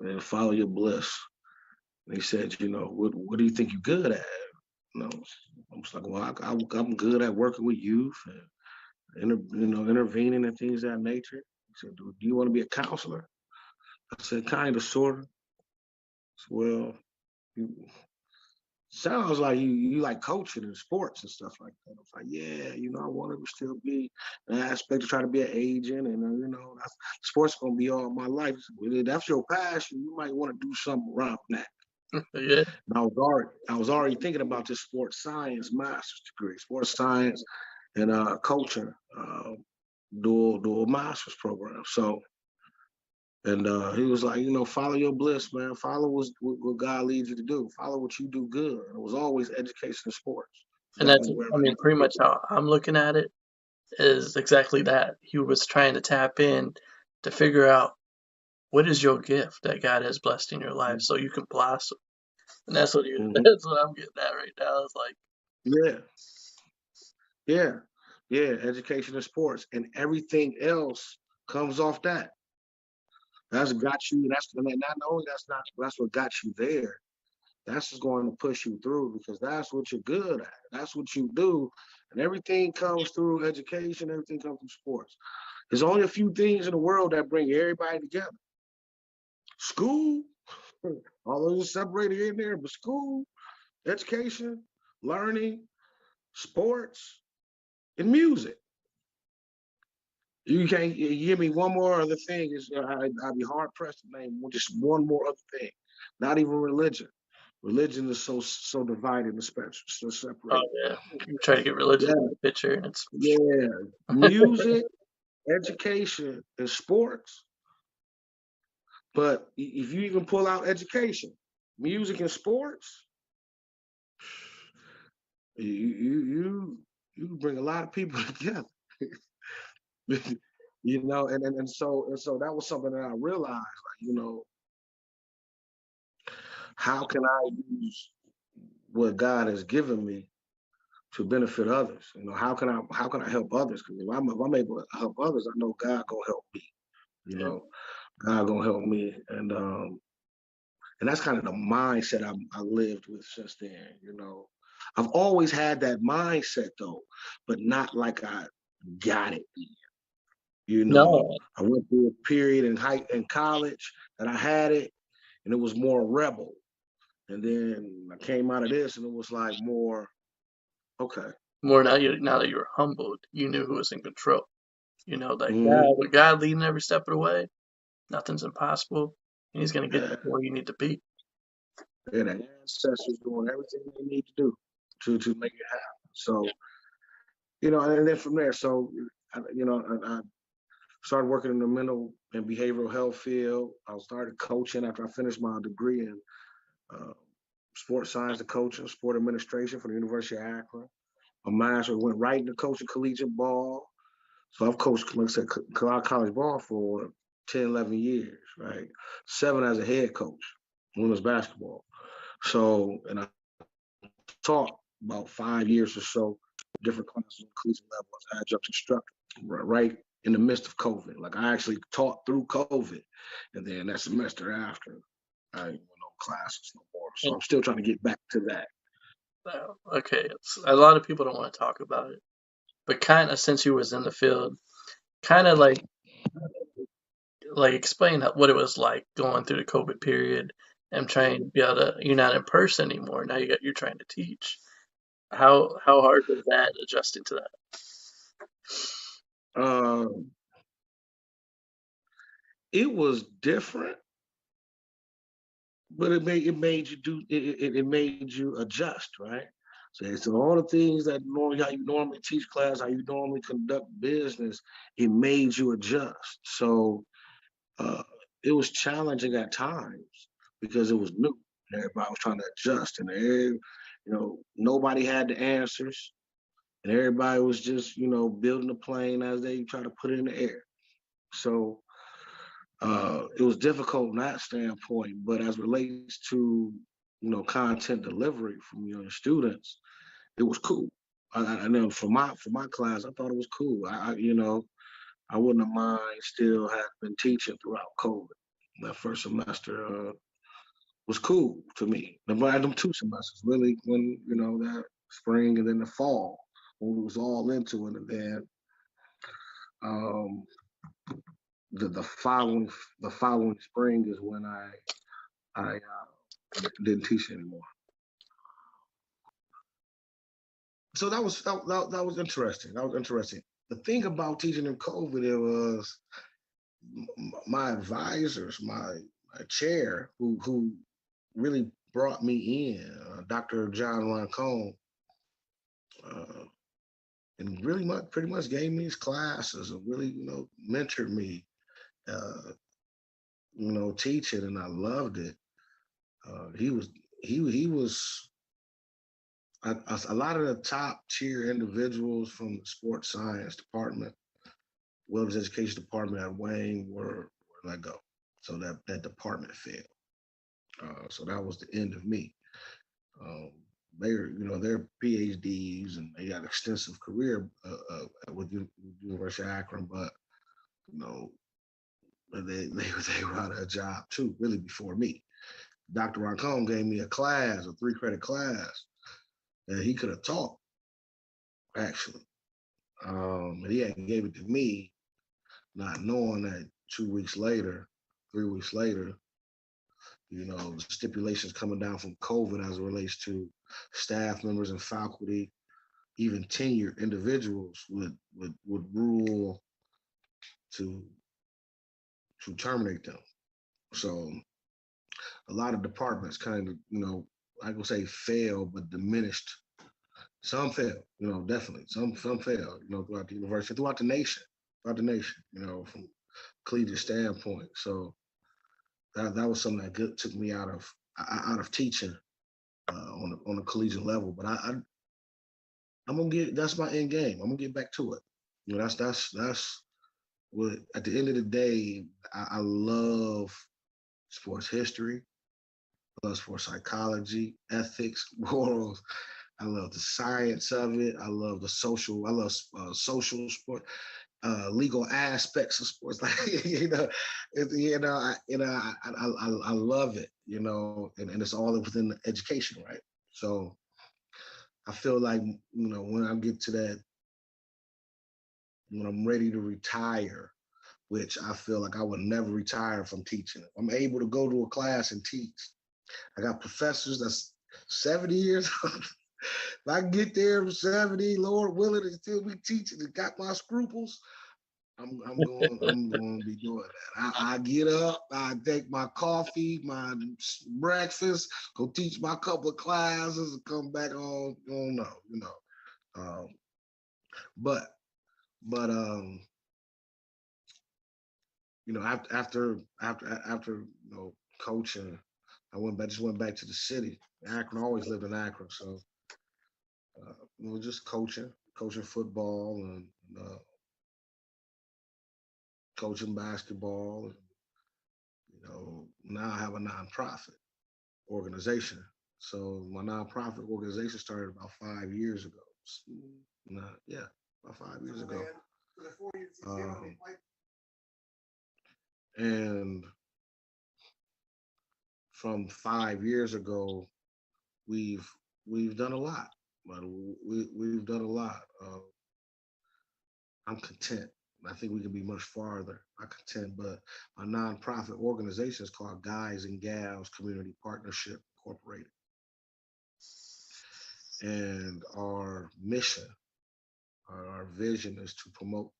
And follow your bliss. And he said, what do you think you're good at? You know, I was like, well, I'm good at working with youth and intervening and things of that nature. He said, do you want to be a counselor? I said, kind of, sort of. Well, you, sounds like you like coaching and sports and stuff like that. I was like, yeah, I want to still be an aspect to try to be an agent, and that's, sports gonna be all my life. Well, if that's your passion, you might want to do something around that. Yeah. And I was already thinking about this sports science master's degree, sports science and coaching, dual master's program. So. And he was like, follow your bliss, man. Follow what God leads you to do. Follow what you do good. And it was always education and sports. And Got that's, me wherever I I mean, need pretty to much be. how I'm looking at it is exactly that. He was trying to tap in to figure out what is your gift that God has blessed in your life so you can blossom. And that's what Mm-hmm. that's what I'm getting at right now. It's like, Yeah, yeah, yeah. Education and sports, and everything else comes off that. That's got you. And not only that's what got you there. That's just going to push you through because that's what you're good at. That's what you do, and everything comes through education. Everything comes through sports. There's only a few things in the world that bring everybody together. School, although it's separated in there, but school, education, learning, sports, and music. You can't you give me one more other thing. I'd be hard pressed to name just one more other thing. Not even religion. Religion is so divided and so oh separated. yeah, you try to get religion Yeah, in the picture, and it's yeah. Music, education, and sports. But if you even pull out education, music, and sports, you bring a lot of people together. And so that was something that I realized, like, how can I use what God has given me to benefit others? How can I help others? Because if I'm able to help others, I know God gonna help me. You yeah. know, God gonna help me, and that's kind of the mindset I lived with since then. I've always had that mindset though, but not like I got it. No, I went through a period in college that I had it, and it was more rebel. And then I came out of this, and it was like more okay. more now that you're humbled, you knew who was in control. You know that Mm-hmm. God, with God leading every step of the way, nothing's impossible, and He's gonna get you Yeah, to where you need to be. and the ancestors doing everything they need to do to make it happen. So and then from there, I started working in the mental and behavioral health field. I started coaching after I finished my degree in uh, sports science and coaching, sport administration for the University of Akron. My master went right into coaching collegiate ball. So I've coached, like I said, college ball for 10, 11 years, right? 7 as a head coach, women's basketball. So, and I taught about 5 years or so, different classes on collegiate level as adjunct instructor, right in the midst of COVID. Like I actually taught through COVID. And then that semester after, I went on classes no more. So And I'm still trying to get back to that. okay, a lot of people don't want to talk about it, but kind of since you was in the field, kind of like explain what it was like going through the COVID period and trying to be able to. You're not in person anymore. Now you're trying to teach. How hard was that adjusting to that? Um, it was different, but it made you it made you adjust, right? So all the things that normally how you normally teach class, how you normally conduct business, it made you adjust. So uh, it was challenging at times because it was new. Everybody was trying to adjust, and nobody had the answers, and everybody was just building a plane as they try to put it in the air. So it was difficult from that standpoint, but as relates to content delivery from your students, it was cool. I know for my class, I thought it was cool. I wouldn't have mind still have been teaching throughout COVID. That first semester was cool to me. Them 2 semesters, really, when that spring and then the fall, when we was all into it, and then um, the following spring is when I didn't teach anymore. So that was interesting. That was interesting. The thing about teaching in COVID, it was my advisors, my chair, who really brought me in, Dr. John Roncone, uh, and really pretty much gave me his classes and really, mentored me, uh, teaching, and I loved it. He was he was a lot of the top tier individuals from the sports science department, wilderness education department at Wayne were let go. So that department failed. So that was the end of me. Um, they're PhDs and they got extensive career with University of Akron, but you know, they were out of a job too, really before me. Dr. Roncone gave me a 3-credit class, that he could have taught actually. And he had gave it to me, not knowing that 2 weeks later, 3 weeks later, the stipulations coming down from COVID as it relates to staff members and faculty, even tenured individuals would rule to terminate them. So a lot of departments kind of, I would say fail, but diminished. Some fail, definitely. Some fail, throughout the university, throughout the nation, from collegiate standpoint. So that was something that took me out of teaching on a collegiate level. But I'm gonna get that's my end game. I'm gonna get back to it. That's what at the end of the day, I love sports history, I love sports psychology, ethics, morals. I love the science of it. I love I love social sport, legal aspects of sports. Like I love it. And it's all within the education, right? So I feel like when I get to that, when I'm ready to retire, which I feel like I would never retire from teaching. I'm able to go to a class and teach. I got professors that's 70 years old. If I can get there from 70, Lord willing, and still be teaching and got my scruples, I'm going to be doing that. I get up, I take my coffee, my breakfast, go teach my couple of classes, and come back on. No, um, but but after coaching, just went back to the city. Akron, I always lived in Akron, so just coaching football and coaching basketball. And, now I have a nonprofit organization. So my nonprofit organization started about 5 years ago. Yeah, about 5 years ago. And from 5 years ago, we've done a lot. But we've done a lot. I'm content. I think we can be much farther. I'm content, but my nonprofit organization is called Guys and Gals Community Partnership Incorporated. And our mission, our vision is to promote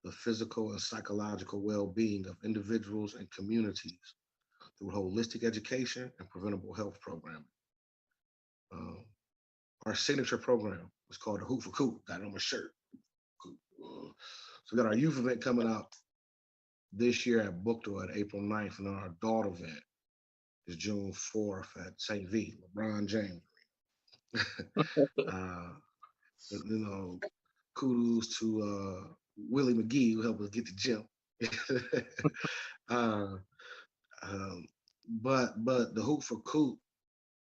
the physical and psychological well-being of individuals and communities through holistic education and preventable health programming. Our signature program is called the Hoop for Coop. Got it on my shirt. So we got our youth event coming out this year at Bookdoor at April 9th, and then our adult event is June 4th at St. V, LeBron James. Kudos to Willie McGee, who helped us get the gym. But the Hoop for Coop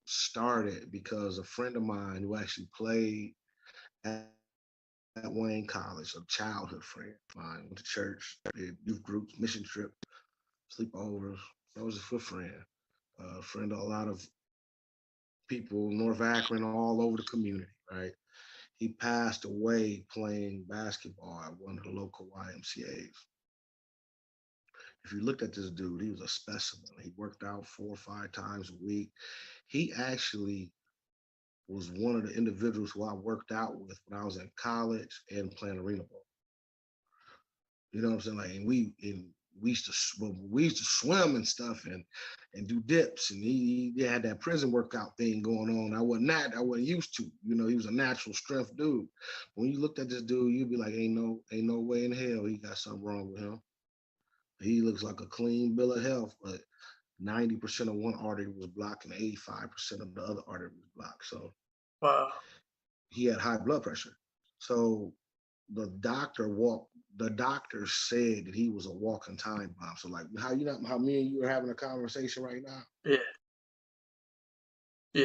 started because a friend of mine who actually played at at Wayne College, a childhood friend of mine. Went to church, did youth groups, mission trip, sleepovers. That was a good friend. Friend of a lot of people, North Akron, all over the community, right? He passed away playing basketball at one of the local YMCA's. If you looked at this dude, he was a specimen. He worked out 4 or 5 times a week. He actually was one of the individuals who I worked out with when I was in college and playing arena ball. You know what I'm saying? Like, and we used to swim and stuff and do dips. And he had that prison workout thing going on. I wasn't used to. You know, he was a natural strength dude. When you looked at this dude, you'd be like, ain't no way in hell he got something wrong with him. He looks like a clean bill of health, but 90% of one artery was blocked and 85% of the other artery was blocked. So Wow. he had high blood pressure. So the doctor said that he was a walking time bomb. So like how me and you are having a conversation right now? Yeah. Yeah.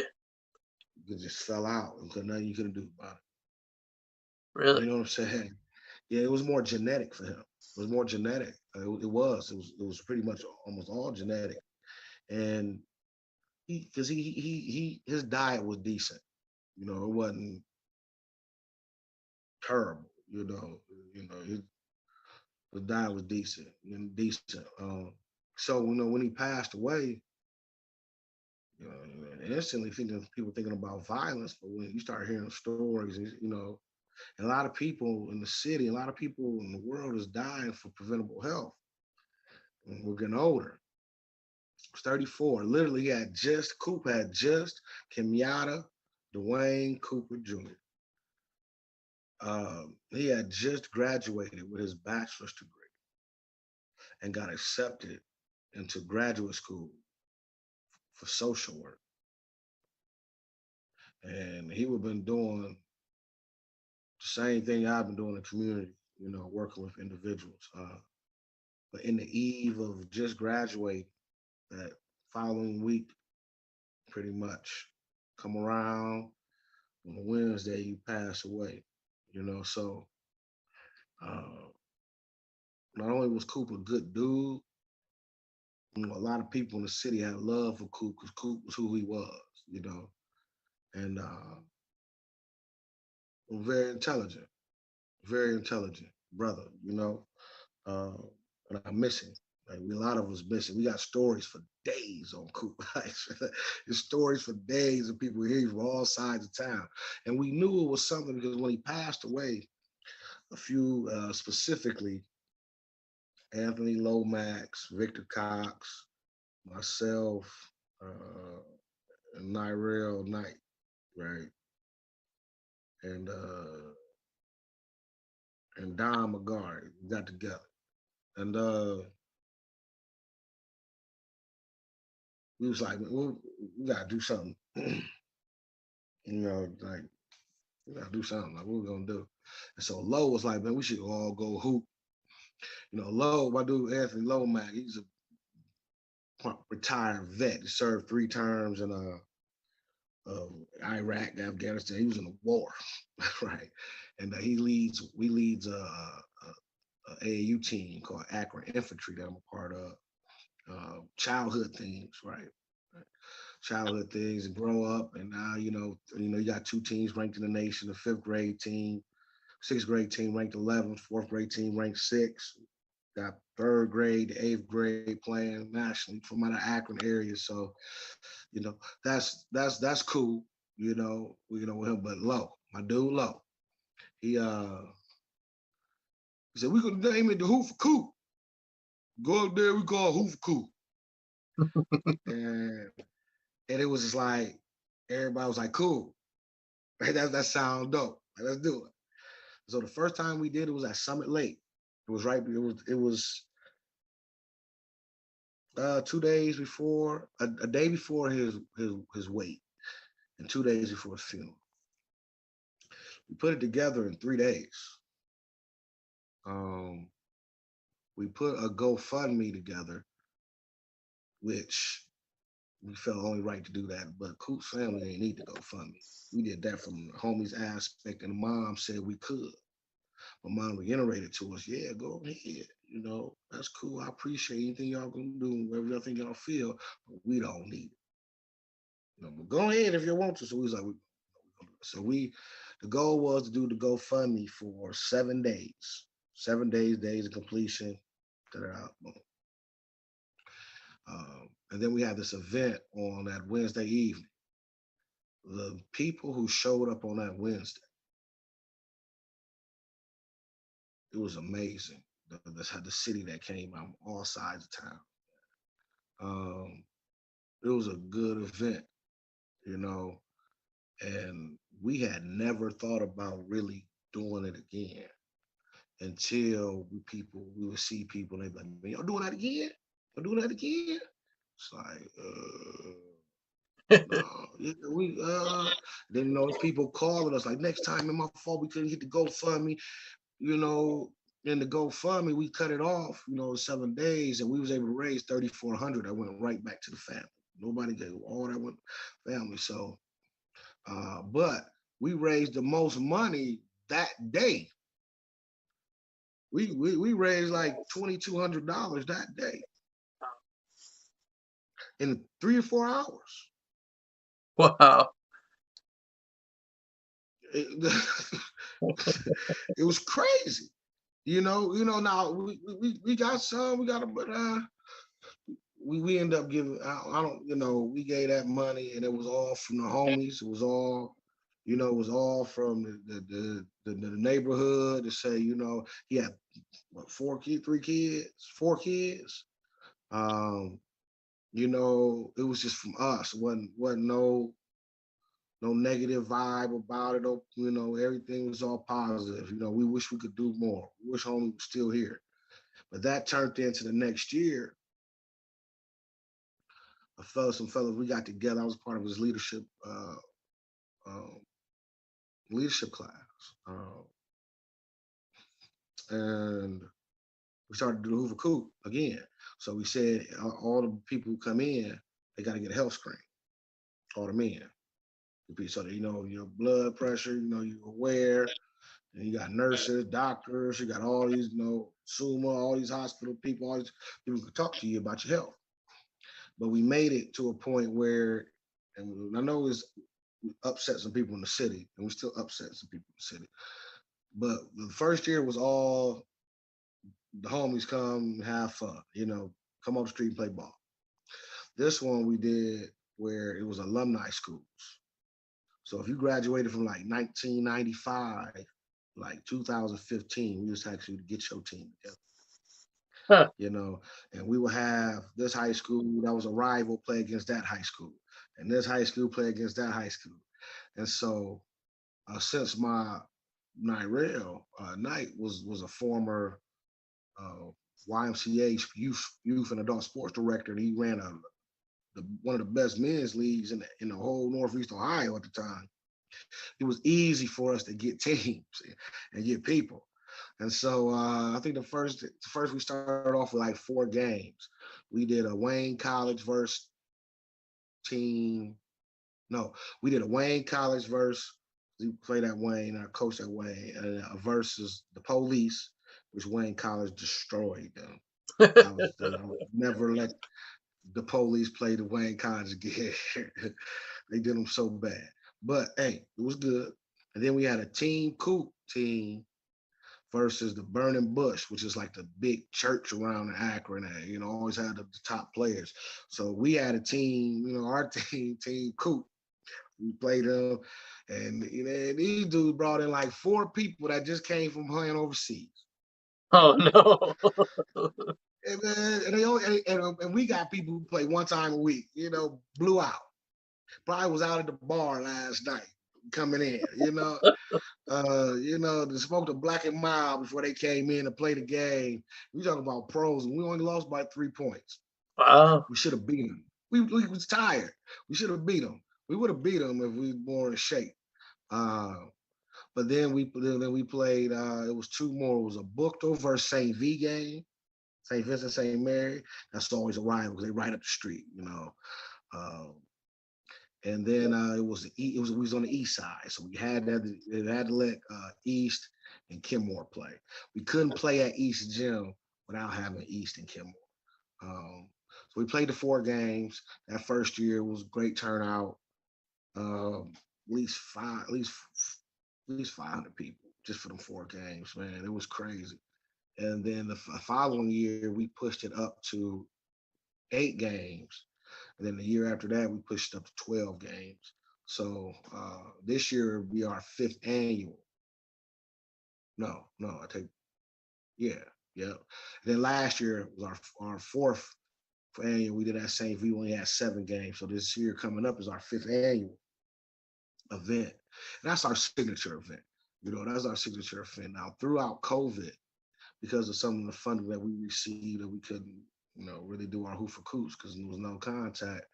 It just fell out and nothing you couldn't do about it. Really? You know what I'm saying? Yeah, it was more genetic for him. It was more genetic. It was pretty much almost all genetic. And his diet was decent. You know, it wasn't terrible. His diet was decent and decent. So when he passed away, instantly people thinking about violence. But when you start hearing stories, and a lot of people in the city, a lot of people in the world is dying for preventable health. And we're getting older. He was 34. Literally, Coop had just Kenyatta Dwayne Cooper Jr. He had just graduated with his bachelor's degree and got accepted into graduate school for social work. And he would have been doing the same thing I've been doing in the community, working with individuals. But in the eve of just graduating, that following week, pretty much come around on a Wednesday, you pass away. So uh, not only was Coop a good dude, a lot of people in the city had love for Coop because Coop was who he was, and very intelligent brother, uh, and I miss him. Like a lot of us miss him. We got stories for days on Coop. There's stories for days of people here from all sides of town, and we knew it was something because when he passed away, a few specifically, Anthony Lomax, Victor Cox, myself, and Nyrell Knight, right, and Don McGarry got together, and we was like, we gotta do something, like we gotta do something. Like what we gonna do? And so Lowe was like, man, we should all go hoop. Lowe, my dude Anthony Lomax, he's a retired vet. He served 3 terms in Iraq, Afghanistan. He was in a war, right? And we leads a AAU team called Akron Infantry that I'm a part of. Childhood things, right? Childhood things and grow up, and now you got 2 teams ranked in the nation: the 5th grade team, 6th grade team ranked 11th, 4th grade team ranked 6th. Got 3rd grade, 8th grade playing nationally from out of Akron area. So, that's cool. With him, but Low, my dude Low, he said we gonna name it the Hoof Coop. Go up there, we call it Hoof Coop. and it was just like everybody was like, cool. Right? That sounds dope. Like, let's do it. So the first time we did it was at Summit Lake. It was 2 days before, a day before his wake, and 2 days before his funeral. We put it together in 3 days. We put a GoFundMe together, which we felt only right to do that, but Coop's family ain't need to GoFundMe. We did that from the homies aspect, and the mom said we could. My mom reiterated to us, yeah, go ahead. That's cool. I appreciate anything y'all gonna do, whatever y'all think y'all feel, but we don't need it. But go ahead if you want to. So we was like, so the goal was to do the GoFundMe for 7 days, 7 days, days of completion. And then we had this event on that Wednesday evening. The people who showed up on that Wednesday, it was amazing. The city that came out, all sides of town. It was a good event, and we had never thought about really doing it again until we would see people and they'd be like, man, y'all doing that again? Y'all doing that again? It's like, no, then people calling us like, next time, in my fault, we couldn't hit the GoFundMe, in the GoFundMe, we cut it off, 7 days, and we was able to raise $3,400. I went right back to the family. Nobody gave all that went family. So, but we raised the most money that day. We raised like $2,200 that day in 3 or 4 hours. Wow. It was crazy. Now we got some, but we end up giving, I don't, we gave that money and it was all from the homies. It was all, it was all from the neighborhood to say, he had what, 4 kids, 3 kids, 4 kids. It was just from us. Wasn't no negative vibe about it. Everything was all positive. We wish we could do more. We wish homie was still here. But that turned into the next year. Some fellas, we got together. I was part of his leadership class. And we started to do the Hoover Coop again. So we said all the people who come in, they got to get a health screen. All the men. So that, your blood pressure, you're aware. And you got nurses, doctors, you got all these, SUMA, all these hospital people, all these people can talk to you about your health. But we made it to a point where, and I know it's upset some people in the city, and we still upset some people in the city. But the first year was all the homies come have fun, come off the street and play ball. This one we did where it was alumni schools. So if you graduated from like 1995, like 2015, we was actually to get your team together. Huh. And we would have this high school that was a rival play against that high school, and this high school play against that high school. And so, since my Nyrell Knight was a former YMCA youth and adult sports director, and he ran one of the best men's leagues in the whole Northeast Ohio at the time. It was easy for us to get teams and get people. And so I think the first we started off with like 4 games. We did a Wayne College versus team. No, we did a Wayne College versus, we played at Wayne, our coach at Wayne, versus the police, which Wayne College destroyed them. I would never let the police play the Wayne College again. They did them so bad. But hey, it was good. And then we had a team Coop team versus the Burning Bush, which is like the big church around Akron, and always had the top players. So we had a team, our team Coop. We played them, and these dudes brought in like 4 people that just came from playing overseas. Oh no. And we got people who play 1 time a week, blew out. Probably was out at the bar last night coming in, they smoked a black and mild before they came in to play the game. We talking about pros, and we only lost by 3 points. Wow. We should have beat them. We was tired. We should have beat them. We would have beat them if we were more in shape. But then we played. It was 2 more. It was a Bookto versus St. V game. St. Vincent, St. Mary. That's always a rival because they right up the street, And then we was on the east side, so it had to let East and Kenmore play. We couldn't play at East Gym without having East and Kenmore. So we played the 4 games. That first year was a great turnout. At least 500 people just for them 4 games, man. It was crazy. And then the following year, we pushed it up to 8 games. And then the year after that, we pushed up to 12 games. So this year will be our 5th annual. No, I take, yeah, yeah. And then last year was our 4th annual. We did that same. We only had 7 games. So this year coming up is our 5th annual event. And that's our signature event. That's our signature event. Now, throughout COVID, because of some of the funding that we received, that we couldn't, really do our hoof for coops because there was no contact.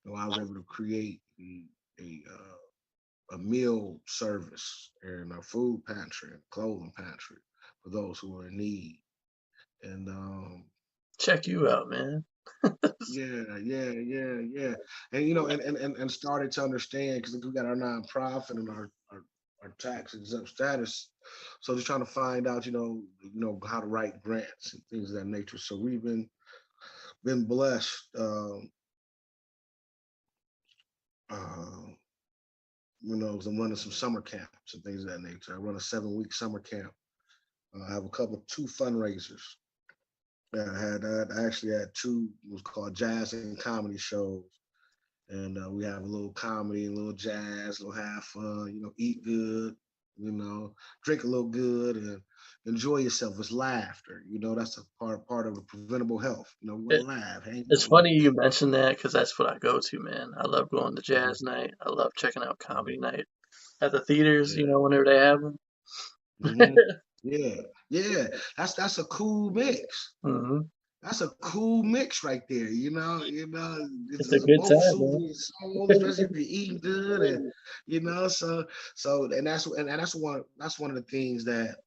I was able to create a meal service and a food pantry and clothing pantry for those who are in need. And check you out, man. yeah. And and started to understand because we got our nonprofit and our tax exempt status. So just trying to find out, how to write grants and things of that nature. So we've been blessed. Because I'm running some summer camps and things of that nature. I run a 7-week summer camp. I have 2 fundraisers. I actually had 2, it was called jazz and comedy shows. And we have a little comedy, a little jazz, a little have fun, eat good, drink a little good and enjoy yourself. It's laughter, that's a part of the preventable health. We want to It, laugh, hang it's out. funny you mentioned that because that's what I go to, man. I love going to Mhm. jazz night. I love checking out comedy night at the theaters, Yeah. whenever they have them. hmm Yeah. That's a cool mix. hmm That's a cool mix right there. It's a It's good both time, soothing man. your soul, especially if you're eating good, and and that's one of the things that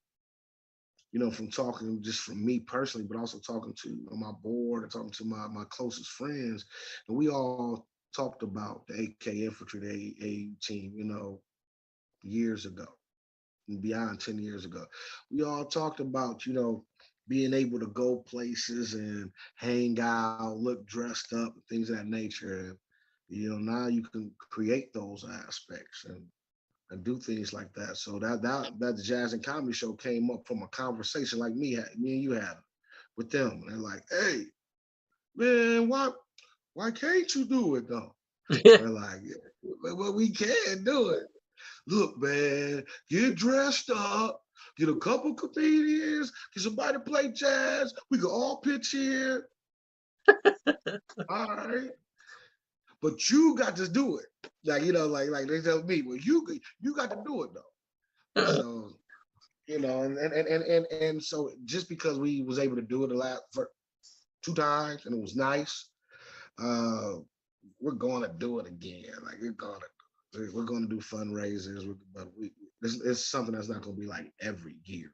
from talking just from me personally, but also talking to my board and talking to my closest friends, and we all talked about the AK infantry, the AA team, years ago, beyond 10 years ago. We all talked about, being able to go places and hang out, look dressed up, and things of that nature. And, now you can create those aspects and do things like that. So that jazz and comedy show came up from a conversation like me and you had with them. And they're like, hey, man, why can't you do it though? Yeah. We're like, well, we can do it. Look, man, get dressed up, get a couple comedians, get somebody to play jazz. We can all pitch in. All right. But you got to do it. Like they tell me, well, you got to do it though. So, and so just because we was able to do it the last for 2 times and it was nice, uh, we're going to do it again. Like we're going to do fundraisers, but it's something that's not going to be like every year.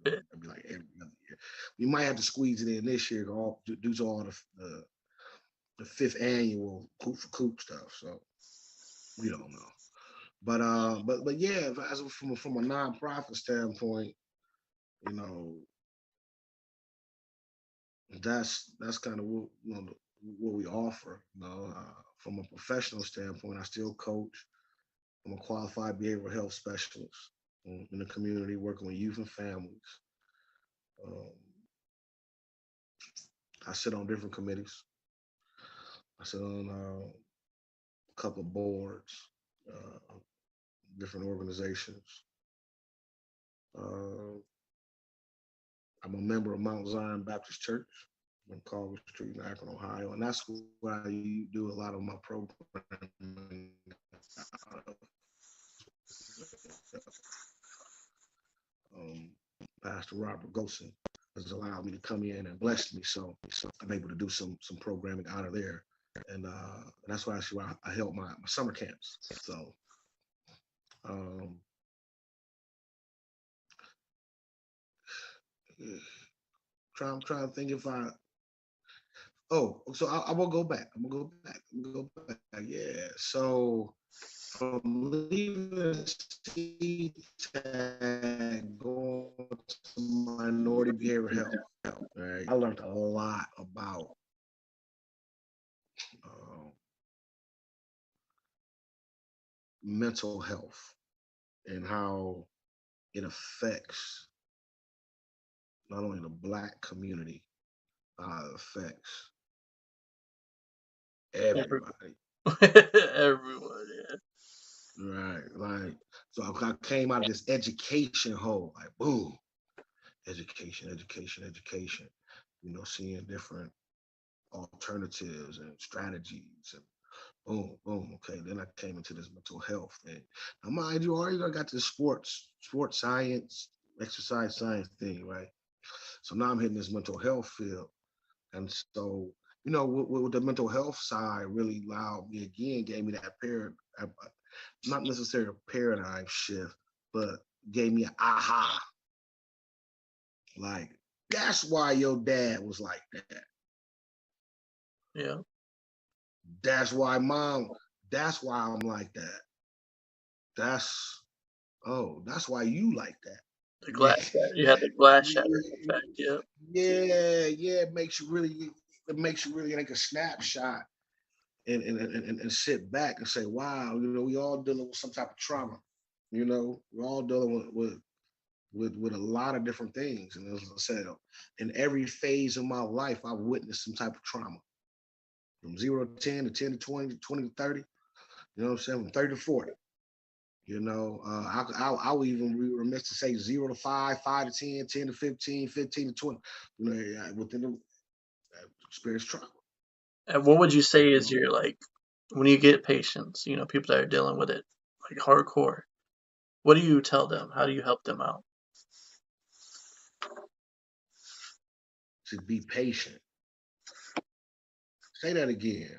It'll be like every other year. We might have to squeeze it in this year due to all the 5th annual Coop for Coop stuff. So we don't know. But yeah, as from a nonprofit standpoint, you know, that's kind of what we offer. From a professional standpoint, I still coach. I'm a qualified behavioral health specialist in the community, working with youth and families. Um, I sit on different committees. I sit on a couple of boards, uh, different organizations. Uh, I'm a member of Mount Zion Baptist Church on Carver Street in Akron, Ohio, and that's where I do a lot of my programming. Um, Pastor Robert Gosen has allowed me to come in and bless me, so I'm able to do some programming out of there, and that's why I held my summer camps. So um, I'm trying to think if Oh, so I will go back. I'm gonna go back. I'm gonna go back. Yeah. So from leaving CTAG, going to minority behavioral health, right? I learned a lot about uh, mental health and how it affects not only the Black community, it affects Everyone. everybody. Everyone, yeah. Right. Like, so I came out of this education hole, like, boom, education, education, education, seeing different alternatives and strategies and boom, boom. Okay. Then I came into this mental health thing. Now, mind you, already I got this sports science, exercise science thing, right? So now I'm hitting this mental health field. And so, with the mental health side really allowed me again, gave me that not necessarily a paradigm shift, but gave me an aha. Like, that's why your dad was like that. Yeah. That's why I'm like that. That's that's why you like that. The Yeah. glass you had the glass shattering effect, yeah. Yeah, it makes you really like a snapshot and sit back and say, wow, we all dealing with some type of trauma. We're all dealing with a lot of different things. And as I said, in every phase of my life, I've witnessed some type of trauma. From 0 to 10 to 10 to 20 to 20 to 30, you know what I'm saying? From 30 to 40. I would even be remiss to say 0 to 5, 5 to 10, 10 to 15, 15 to 20. Within the experience trauma. And what would you say You is know, your like when you get patients, people that are dealing with it like hardcore, what do you tell them? How do you help them out? to be patient. Say that again.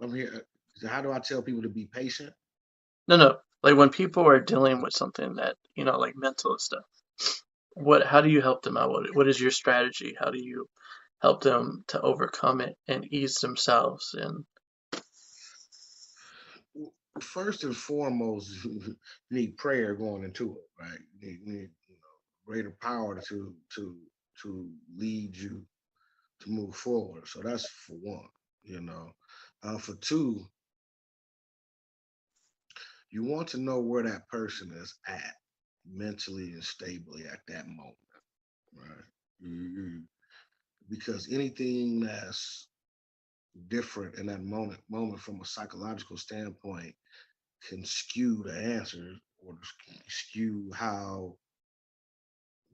I'm here. How do I tell people to be patient? No, no. Like when people are dealing with something that, like mental stuff, how do you help them out? What is your strategy? How do you help them to overcome it and ease themselves and First and foremost, you need prayer going into it, right? You need greater power to lead you to move forward. So that's for one. You know, for two, you want to know where that person is at mentally and stably at that moment, right? Because anything that's different in that moment from a psychological standpoint can skew the answers or skew how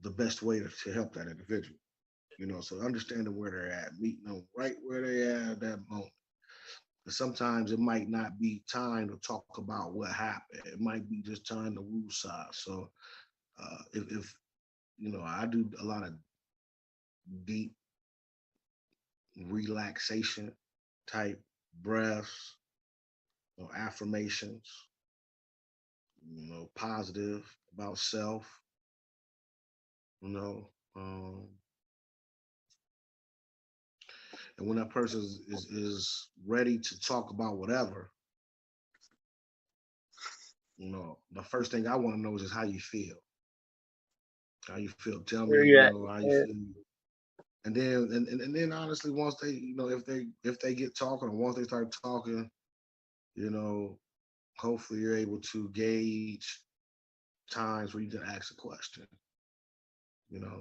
the best way to help that individual. So understanding where they're at, meeting them right where they are at that moment. But sometimes it might not be time to talk about what happened. It might be just time to woo side. So if I do a lot of deep relaxation type breaths or affirmations, positive about self, you know. And when that person is ready to talk about whatever, the first thing I want to know is just how you feel. How you feel. Tell me, where you at? how you feel. And then honestly, once they, if they get talking or once they start talking, you know, hopefully you're able to gauge times where you can ask a question.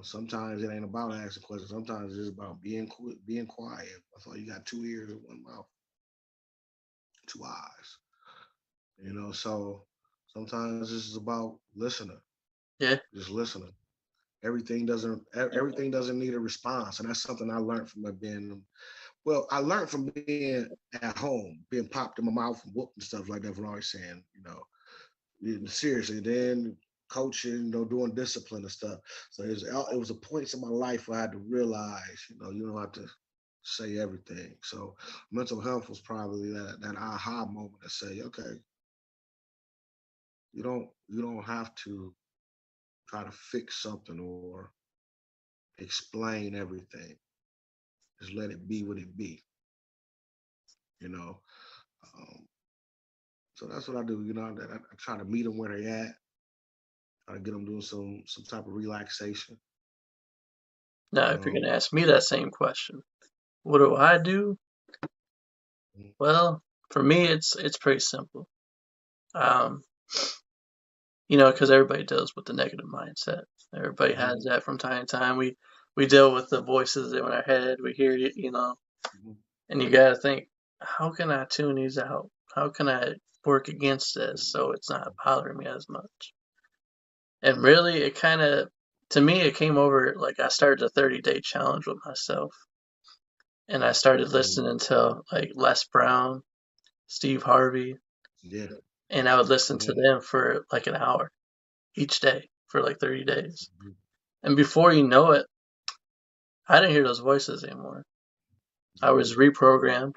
Sometimes it ain't about asking questions. Sometimes it's just about being quiet. That's why you got two ears and one mouth, two eyes. So sometimes this is about listening, Yeah. just listening. Everything doesn't need a response, and that's something I learned from being. Well, I learned from being at home, being popped in my mouth and whooped and stuff like that. From always saying, seriously. Then coaching, doing discipline and stuff. So it was a point in my life where I had to realize, you don't have to say everything. So mental health was probably that aha moment to say, okay, you don't have to try to fix something or explain everything. Just let it be what it be. you know. Um, so that's what I do. I try to meet them where they at. Try to get them doing some type of relaxation. Now, if you're Um, gonna ask me that same question, what do I do? mm, Well, for me, it's pretty simple. Um, because everybody deals with the negative mindset. Everybody mhm, has that from time to time. We deal with the voices in our head. We hear it. mhm, And you gotta think, how can I tune these out? How can I work against this so it's not bothering me as much? And really, it kind of, to me, it came over like I started a 30-day challenge with myself. And I started mhm. listening to like Les Brown, Steve Harvey, Yeah. and I would listen to Mhm, them for like an hour each day for like 30 days. mhm, And before you know it, I didn't hear those voices anymore. I mhm, was reprogrammed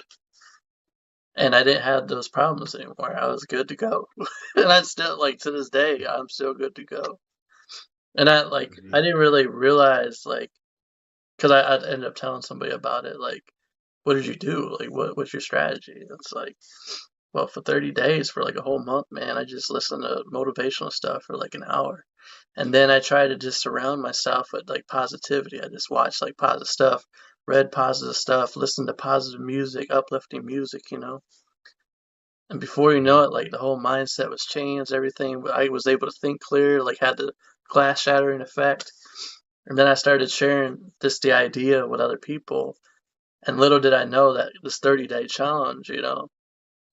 and I didn't have those problems anymore. I was good to go. And I still, like, to this day, I'm still good to go. And I yeah, didn't really realize, like, because I'd end up telling somebody about it, like, what did you do? Like, what's your strategy? It's like, well, for 30 days, for like a whole month, man, I just listened to motivational stuff for like an hour. And then I try to just surround myself with like positivity. I just watch like positive stuff, read positive stuff, listen to positive music, uplifting music. And before you mhm, know it, like the whole mindset was changed, everything. I was able to think clear, like had the glass shattering effect. And then I started sharing the idea with other people. And little did I know that this 30-day challenge,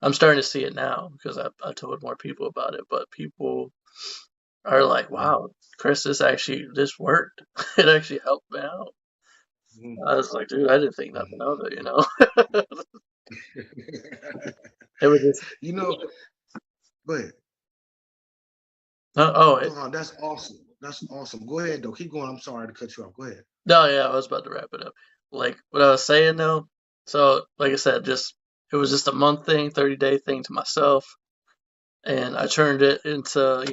I'm starting to see it now because I told more people about it. But people are like, mhm, wow, Chris, this worked. It actually helped me out. mhm, I was like, dude, I didn't think nothing mhm. of it. It was just, You know, but oh, no, that's awesome. That's awesome. Go ahead though. Keep going. I'm sorry to cut you off. Go ahead. no, yeah, I was about to wrap it up. Like what I was saying though, so like I said, it was just a month thing, 30-day thing to myself, and I turned it into,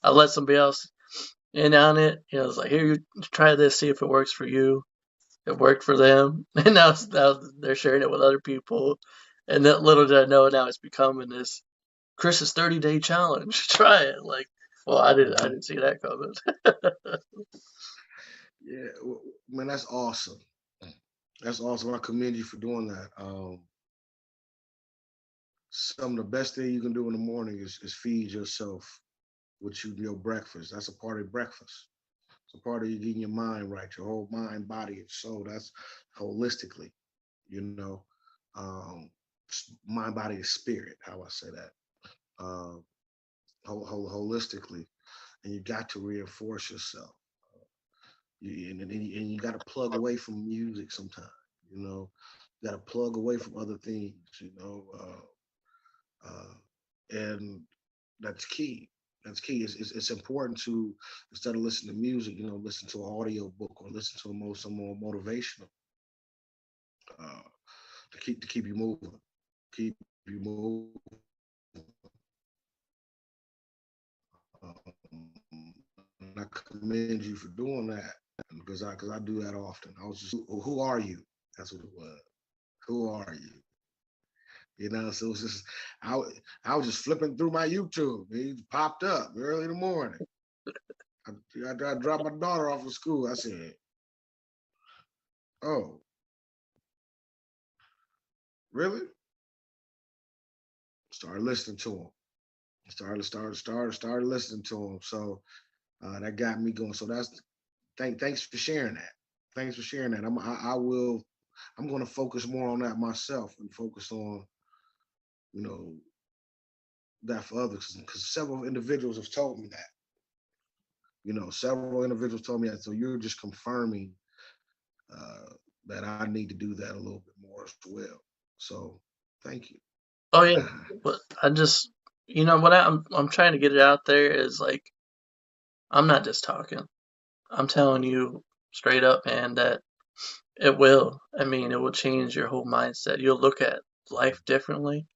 I let somebody else in on it. It's like, here, you try this, see if it works for you. It worked for them, and now they're sharing it with other people. And that little did I know, now it's becoming this Chris's 30-day challenge. Try it. Like, well, I Mhm. didn't see that coming. Yeah, man, that's awesome. That's awesome. I commend you for doing that. Some of the best thing you can do in the morning is feed yourself your breakfast. That's a part of breakfast. It's a part of you getting your mind right, your whole mind, body, and soul. That's holistically, you know, um, mind, body, and spirit. How I say that, uh, holistically, and you got to reinforce yourself. And you got to plug away from music sometimes. You know, you got to plug away from other things. And that's key. That's key. It's important to, instead of listening to music, listen to an audio book or listen to some more motivational, uh, to keep you moving, keep you moving. And I commend you for doing that because I do that often. I was just, who are you? That's what it was. Who are you? So it was just, I, I was just flipping through my YouTube. He popped up early in the morning. I dropped my daughter off at school. I said, "Oh, really?" Started listening to him. Started listening to him. So that got me going. So thanks for sharing that. Thanks for sharing that. I will. I'm going to focus more on that myself and focus on you know that for others because several individuals have told me that. Several individuals told me that. So you're just confirming uh, that I need to do that a little bit more as well. So thank you. Oh yeah, but what I'm trying to get it out there is like, I'm not just talking. I'm telling you straight up, man, that it will. I mean, it will change your whole mindset. You'll look at life differently.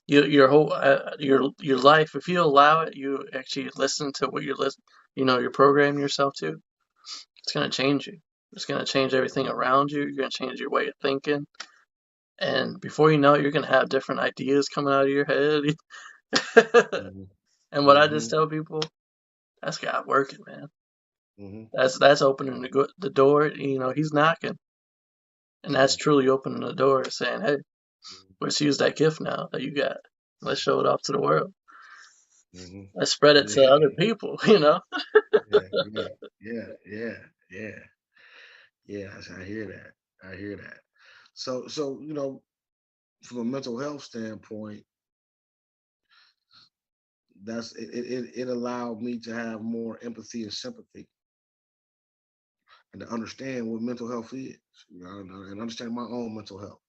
Your whole your life, if you allow it, you actually listen to what you're programming yourself to. It's gonna change you. It's gonna change everything around you. You're gonna change your way of thinking. and before you know it, you're gonna have different ideas coming out of your head. Mm-hmm. And what I Mm-hmm. just tell people, that's God working, man. Mm-hmm. That's opening the door. He's knocking, and that's truly opening the door, saying, "Hey, let's use that gift now that you got. Let's show it off to the world. Mm-hmm. Let's spread it to Yeah. other people." Yeah. Yeah. Yeah. Yeah. Yeah. Yeah. I hear that. I hear that. So from a mental health standpoint, it allowed me to have more empathy and sympathy and to understand what mental health is, and understand my own mental health.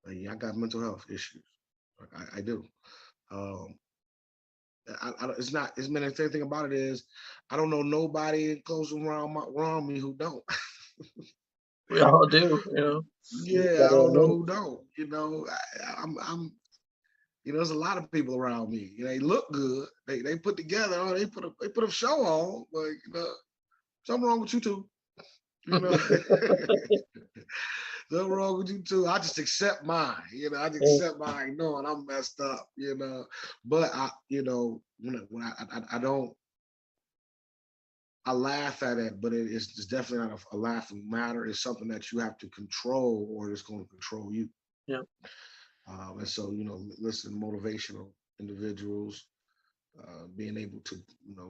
Like, yeah, I got mental health issues. I do. Um, it's not. It's been the same thing about it is, I don't know nobody close around me who don't. We all do, You Yeah, I gotta don't know admit who don't. I'm. There's a lot of people around me. They look good. They put together. Oh, they put a show on. But something wrong with you too. You know, nothing wrong with you too. I just accept mine. I just it. accept mine, knowing I'm messed up. But when I don't, I laugh at it, but it's definitely not a laughing matter. It's something that you have to control, or it's going to control you. Yeah. And so, listen, motivational individuals, being able to,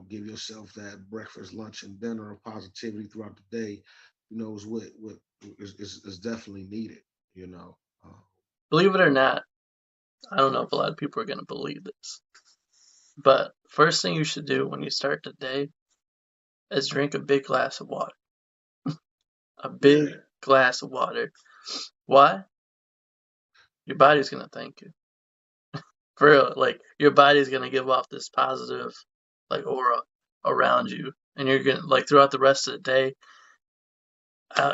give yourself that breakfast, lunch, and dinner of positivity throughout the day, is what is definitely needed. You know. Believe it or not, I don't know if a lot of people are gonna believe this, but first thing you should do when you start the day is drink a big glass of water. A big Yeah. glass of water. Why? Your body's gonna thank you. For real, like your body's gonna give off this positive like aura around you, and you're gonna like throughout the rest of the day.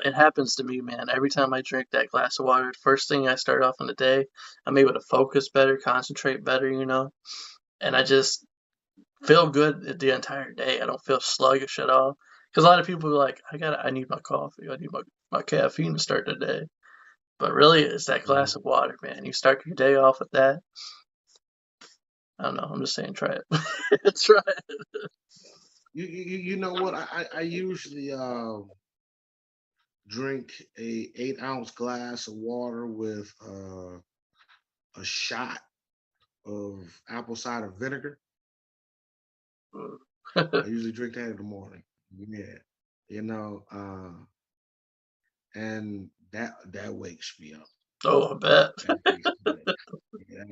It happens to me, man. Every time I drink that glass of water, first thing I start off in the day, I'm able to focus better, concentrate better, and I just feel good the entire day. I don't feel sluggish at all. Because a lot of people are like, I need my coffee, I need my caffeine to start the day. But really, it's that Mhm. glass of water, man. You start your day off with that. I don't know. I'm just saying, try it. Try it. You know what? I usually drink a 8-ounce glass of water with a shot of apple cider vinegar. I usually drink that in the morning. Yeah, you know, and that wakes me up. Oh, I bet. That wakes me up. Yeah,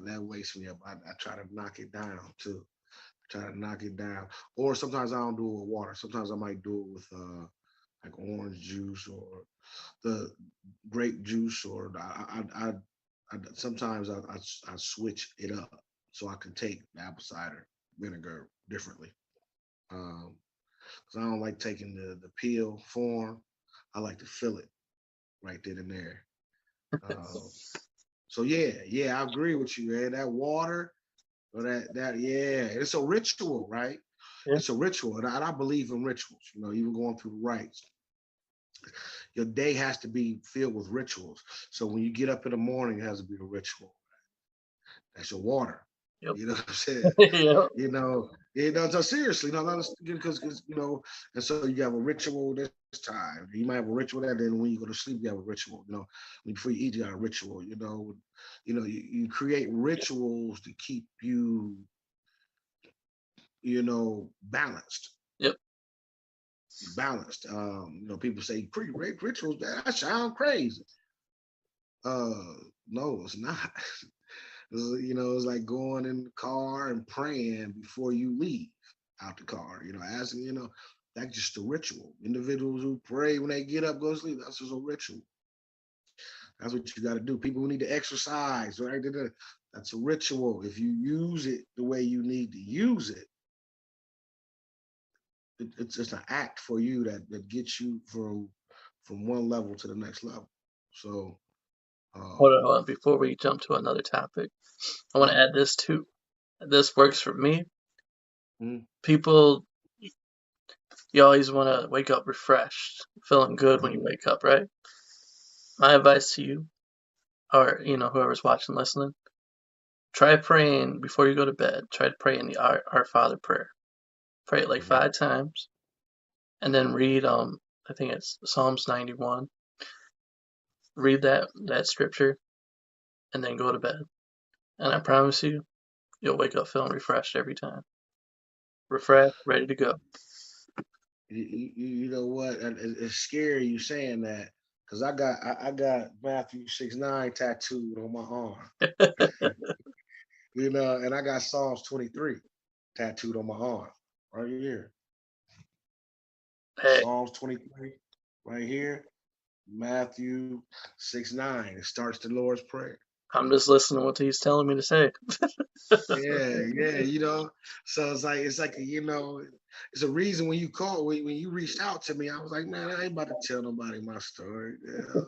that wakes me up. I try to knock it down too. Try to knock it down. Or sometimes I don't do it with water. Sometimes I might do it with like orange juice or the grape juice, or sometimes I switch it up so I can take the apple cider vinegar differently. Because I don't like taking the peel form. I like to feel it right then and there. Uh, so yeah, I agree with you, man. That water, or yeah, it's a ritual, right? Yeah. It's a ritual, and I believe in rituals. Even going through the rites, your day has to be filled with rituals. So when you get up in the morning, it has to be a ritual. That's your water. Yep. You know what I'm saying? Yep. So seriously, no, because and so you have a ritual this time. You might have a ritual that, then when you go to sleep, you have a ritual. Before you eat, you got a ritual. You create rituals to keep you, balanced. Yep. Balanced. People say rituals. That sound crazy. No, it's not. It's like going in the car and praying before you leave out the car. Asking, that's just a ritual. Individuals who pray when they get up, go to sleep, that's just a ritual. That's what you got to do. People who need to exercise, right? That's a ritual. If you use it the way you need to use it, it's just an act for you that gets you from one level to the next level. So, Hold um, on, hold on. Before we jump to another topic, I want to mhm, add this too. This works for me. mhm, People, you always want to wake up refreshed, feeling good when mhm, you wake up, right? My advice to you, or whoever's watching, listening, try praying before you go to bed. Try praying the Our Father prayer. Pray it like Mhm. 5 times, and then read I think it's Psalms 91. Read that scripture, and then go to bed. And I promise you, you'll wake up feeling refreshed every time. Refreshed, ready to go. You know what? It's scary you saying that because I got Matthew 6:9 tattooed on my arm. And I got Psalms 23 tattooed on my arm right here. Hey, Psalms 23 right here. Matthew 6:9. It starts the Lord's Prayer. I'm just listening to what he's telling me to say. Yeah. So it's like it's a reason when you called when you reached out to me, I was like, man, I ain't about to tell nobody my story. Yeah,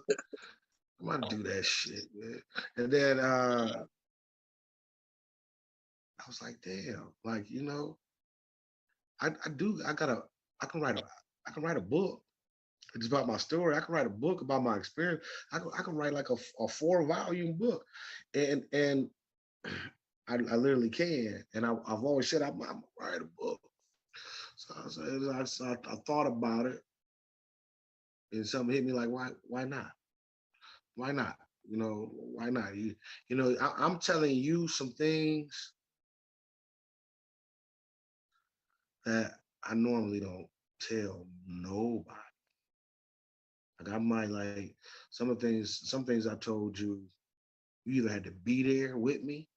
I'm about to do that shit, man. And then I was like, damn, like I can write a book. It's about my story. I can write a book about my experience. I can write like a 4-volume book, and I literally can. And I've always said I'm gonna write a book. So I thought about it, and something hit me like, why not? Why not? Why not? I'm telling you some things that I normally don't tell nobody. Like I might like some things I told you, you either had to be there with me,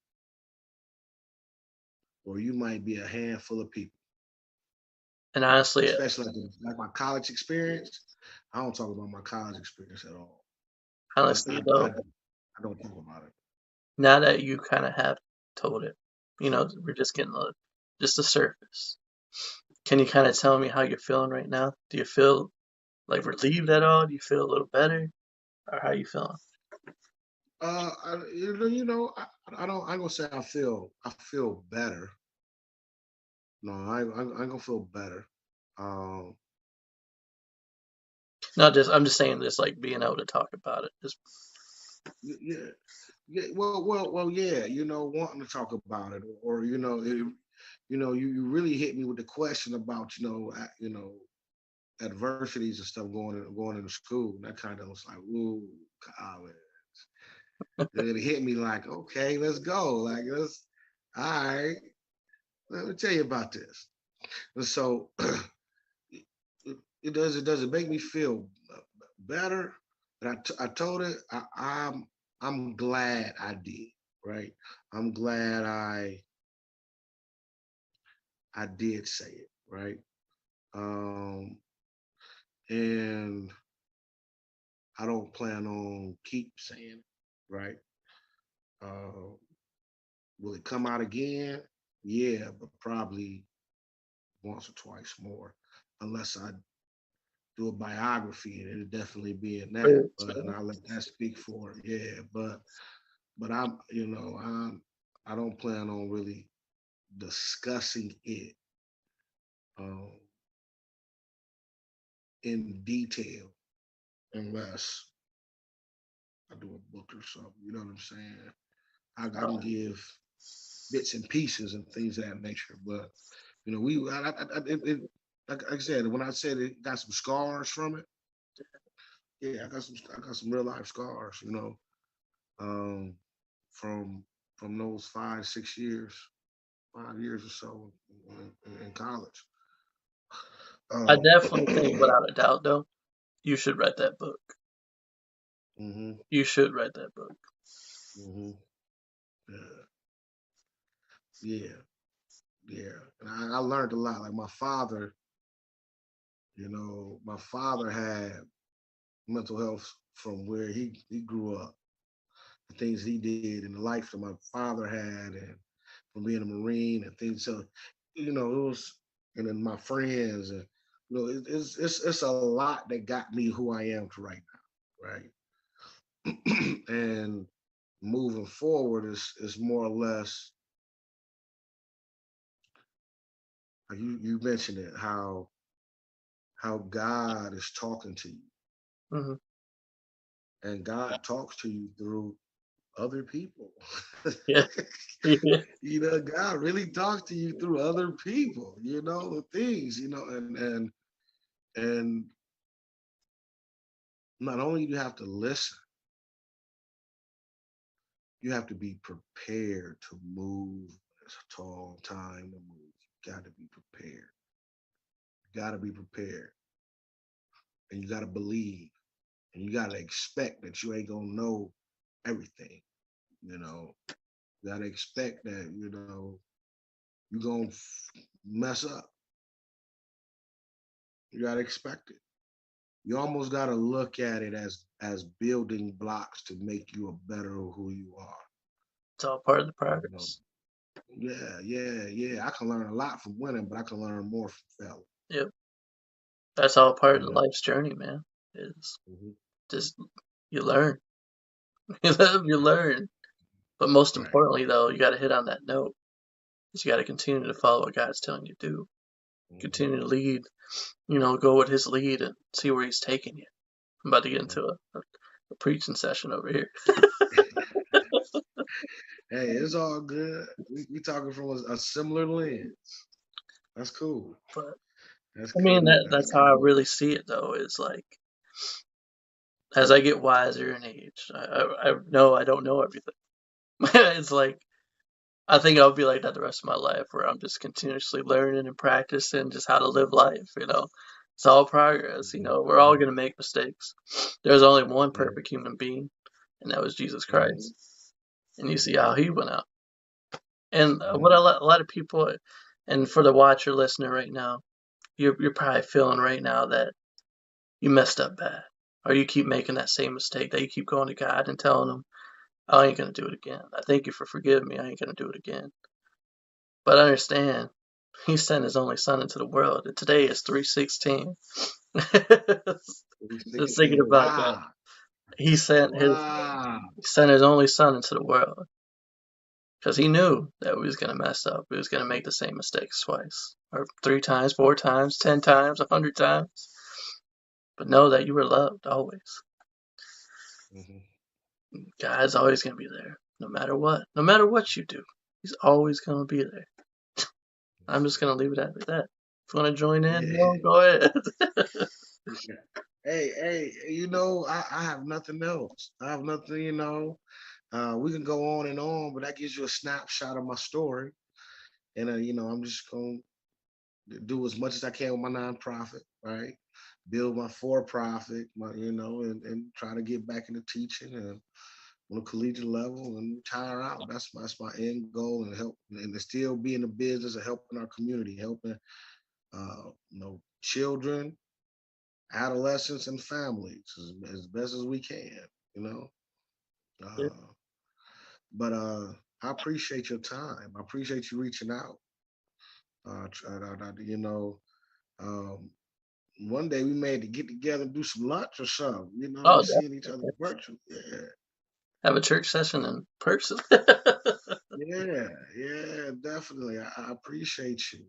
or you might be a handful of people. And honestly, Especially like my college experience. I don't talk about my college experience at all. I, honestly I, though, I don't talk about it. now that you kind of have told it, we're just getting just the surface. Can you kind of tell me how you're feeling right now? Do you feel like relieved at all? Do you feel a little better, or how you feeling? I don't. I'm gonna say I feel better. No, I gonna feel better. Um, Not just I'm just saying, just like being able to talk about it. Just yeah, yeah. Well, yeah. Wanting to talk about it, or you really hit me with the question about adversities and stuff going into school. And that kind of was like, ooh, college. And it hit me like, okay, let's go. Like, all right. Let me tell you about this. And so it doesn't make me feel better. But I told it I'm glad I did. Right. I'm glad I did say it. Right. Um, and I don't plan on keep saying it. Right. Uh, will it come out again? Yeah, but probably once or twice more, unless I do a biography, and it'll definitely be in that. But and I'll let that speak for it. Yeah, but I don't plan on really discussing it um, in detail unless I do a book or something. You know what I'm saying? I can give bits and pieces and things of that nature, but like I said, when I said it got some scars from it, yeah, I got some real life scars, um, from those 5 6 years, 5 years or so in college. I Um, definitely think, without a doubt, though, you should write that book. hmm You should write that book. hmm yeah, yeah, yeah. And I learned a lot. Like my father had mental health from where he grew up, the things he did, and the life that my father had, and from being a Marine and things. So, it was, and then my friends, and it's a lot that got me who I am to right now, right? And moving forward is more or less like you mentioned it, how God is talking to you, Hmm. and God talks to you through other people. Yeah. Yeah. God really talks to you through other people, the things, and not only do you have to listen, you have to be prepared to move. It's a tall time to move. You got to be prepared. You got to be prepared. And you got to believe. And you got to expect that you ain't going to know everything. You got to expect that, you're going to mess up. You got to expect it. You almost got to look at it as building blocks to make you a better who you are. It's all part of the You know? progress. Yeah. I can learn a lot from winning, but I can learn more from failing. Yep. That's all part of You know? life's journey, man. Is Mhm. just you learn. You live, you learn. But most Right. importantly, though, you got to hit on that note. Is you got to continue to follow what God's telling you to do. Mhm. Continue to lead. Go with His lead and see where He's taking you. I'm about to get Mhm. into a preaching session over here. Hey, it's all good. We talking from a similar lens. That's cool. But That's I mean, cool. That's that's how I cool. really see it, though. Is like as I get wiser in age, I know I don't know everything. It's like I think I'll be like that the rest of my life, where I'm just continuously learning and practicing just how to live life. It's all progress. Mhm. We're all gonna make mistakes. There's only one Yeah. perfect human being, and that was Jesus Mhm. Christ. And you see Mhm. how He went out. And what Mhm. a lot of people, and for the watcher listener right now, you're probably feeling right now that you messed up bad, or you keep making that same mistake, that you keep going to God and telling Him, "I ain't gonna do it again. I thank you for forgiving me. I ain't gonna do it again." But understand, He sent His only Son into the world, and today is 316. Just thinking 316. about that, Wow. He sent His Wow. He sent His only Son into the world because He knew that we was gonna mess up. We was gonna make the same mistakes twice, or 3 times, 4 times, 10 times, 100 times. But know that you were loved always. Mhm. God's always gonna be there, no matter what. No matter what you do, He's always gonna be there. I'm just gonna leave it at that. If you wanna join in, Yeah. go ahead. Yeah. Hey, I have nothing else. I have nothing, we can go on and on, but that gives you a snapshot of my story. And, I'm just going to do as much as I can with my nonprofit, right? Build my for-profit, and try to get back into teaching and on a collegiate level and retire out. That's my end goal, and help and to still be in the business of helping our community, helping children, adolescents, and families as best as we can. You know, Yeah. uh, but I appreciate your time. I appreciate you reaching out. You know, um, one day we may have to get together and do some lunch or something. We Oh, seeing each other virtually. Yeah, have a church session in person. yeah, definitely. I appreciate you.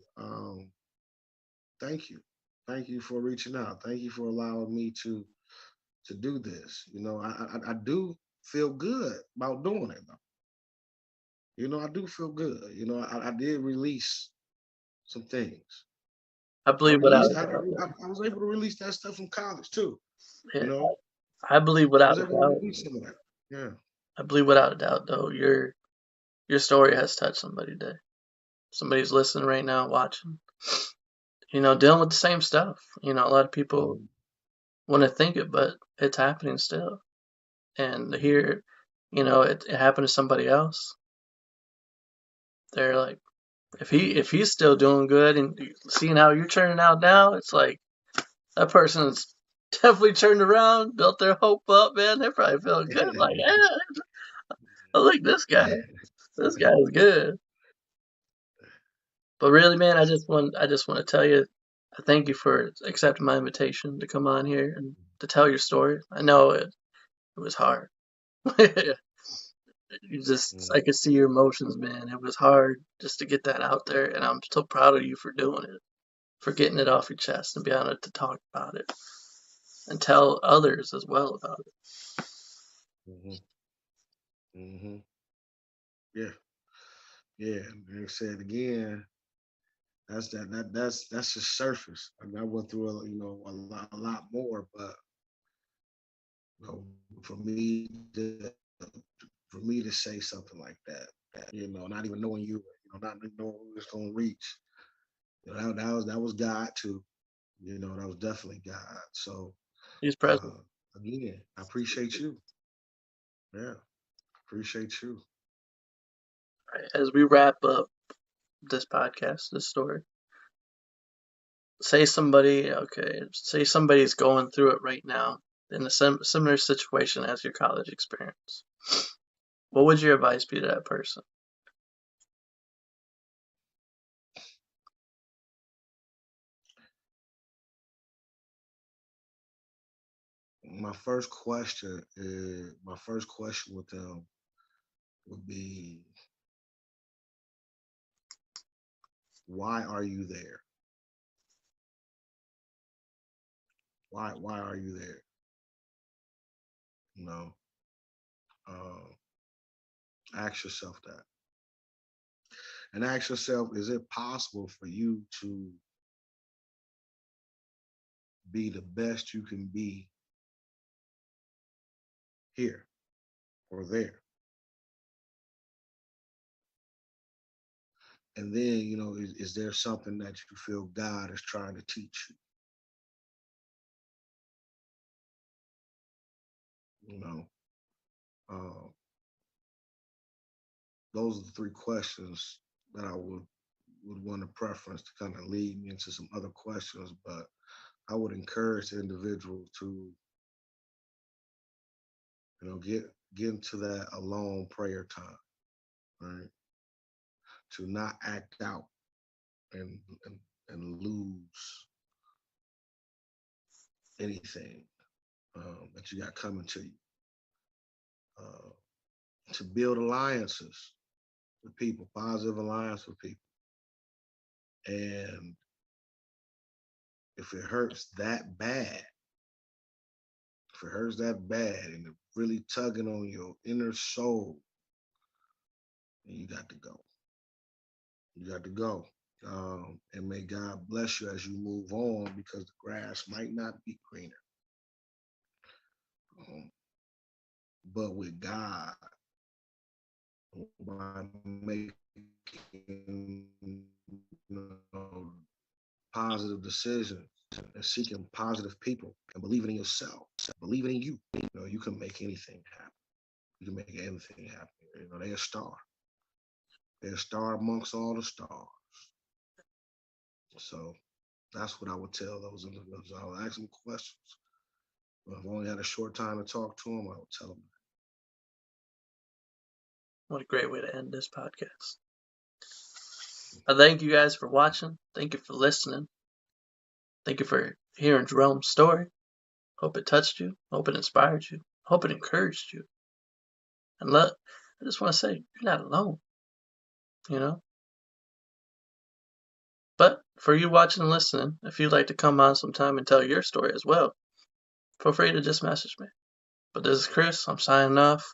Thank you. Thank you for reaching out. Thank you for allowing me to do this. I do feel good about doing it though. I do feel good. I did release some things. I I believe without released. a doubt. I was able to release that stuff from college too. You Yeah, know, I believe I without was a able to doubt. release some of that. Yeah. I believe without a doubt, though, your story has touched somebody today. Somebody's listening right now, watching. Dealing with the same stuff. A lot of people Mhm. want to think it, but it's happening still. And to Mhm. hear, it happened to somebody else, they're like, if he's still doing good and seeing how you're turning out now, it's like that person's definitely turned around, built their hope up, man. They're probably feeling good. Like, I like this guy. This guy is good. But really, man, That's I just want to tell you, I thank you for accepting my invitation to come on here and to tell your story. I know it was hard. I Mhm. could see your emotions, man. It was hard just to get that out there, and I'm so proud of you for doing it, for getting it off your chest and being able to talk about it and tell others as well about it. Mhm. Mm-hmm. Yeah. Yeah. Like I said again, that's just surface. I mean, I went through a lot more, but you know, for me to for me to say something like that, not even knowing not knowing who it's gonna reach, that was God too. That was definitely God. So He's present. uh again, I appreciate you. Yeah, appreciate you. Right, as we wrap up this podcast, this story, say somebody's going through it right now in a similar situation as your college experience. What would your advice be to that person? My first question with them would be, why are you there? Why are you there? You know, uh, ask yourself that, and ask yourself, is it possible for you to be the best you can be here or there? And then, is there something that you feel God is trying to teach you? You know, uh, those are the three questions that I would want to preference to kind of lead me into some other questions. But I would encourage the individual to, get into that alone prayer time, right? To not act out and and, and lose anything that you got coming to you. Uh, to build alliances with people, positive alliance with people. And if it hurts that bad, if it hurts that bad and it's really tugging on your inner soul, then you got to go. You got to go. And may God bless you as you move on, because the grass might not be greener. Um, but with God, by making positive decisions and seeking positive people and believing in yourself, believing in you, you can make anything happen. You can make anything happen. They're a star. They're a star amongst all the stars. So that's what I would tell those individuals. I would ask them questions. But if I only had a short time to talk to them, I would tell them. What a great way to end this podcast. I thank you guys for watching. Thank you for listening. Thank you for hearing Jerome's story. Hope it touched you. Hope it inspired you. Hope it encouraged you. And I just want to say, you're not alone, you know? But for you watching and listening, if you'd like to come on sometime and tell your story as well, feel free to just message me. But this is Chris. I'm signing off.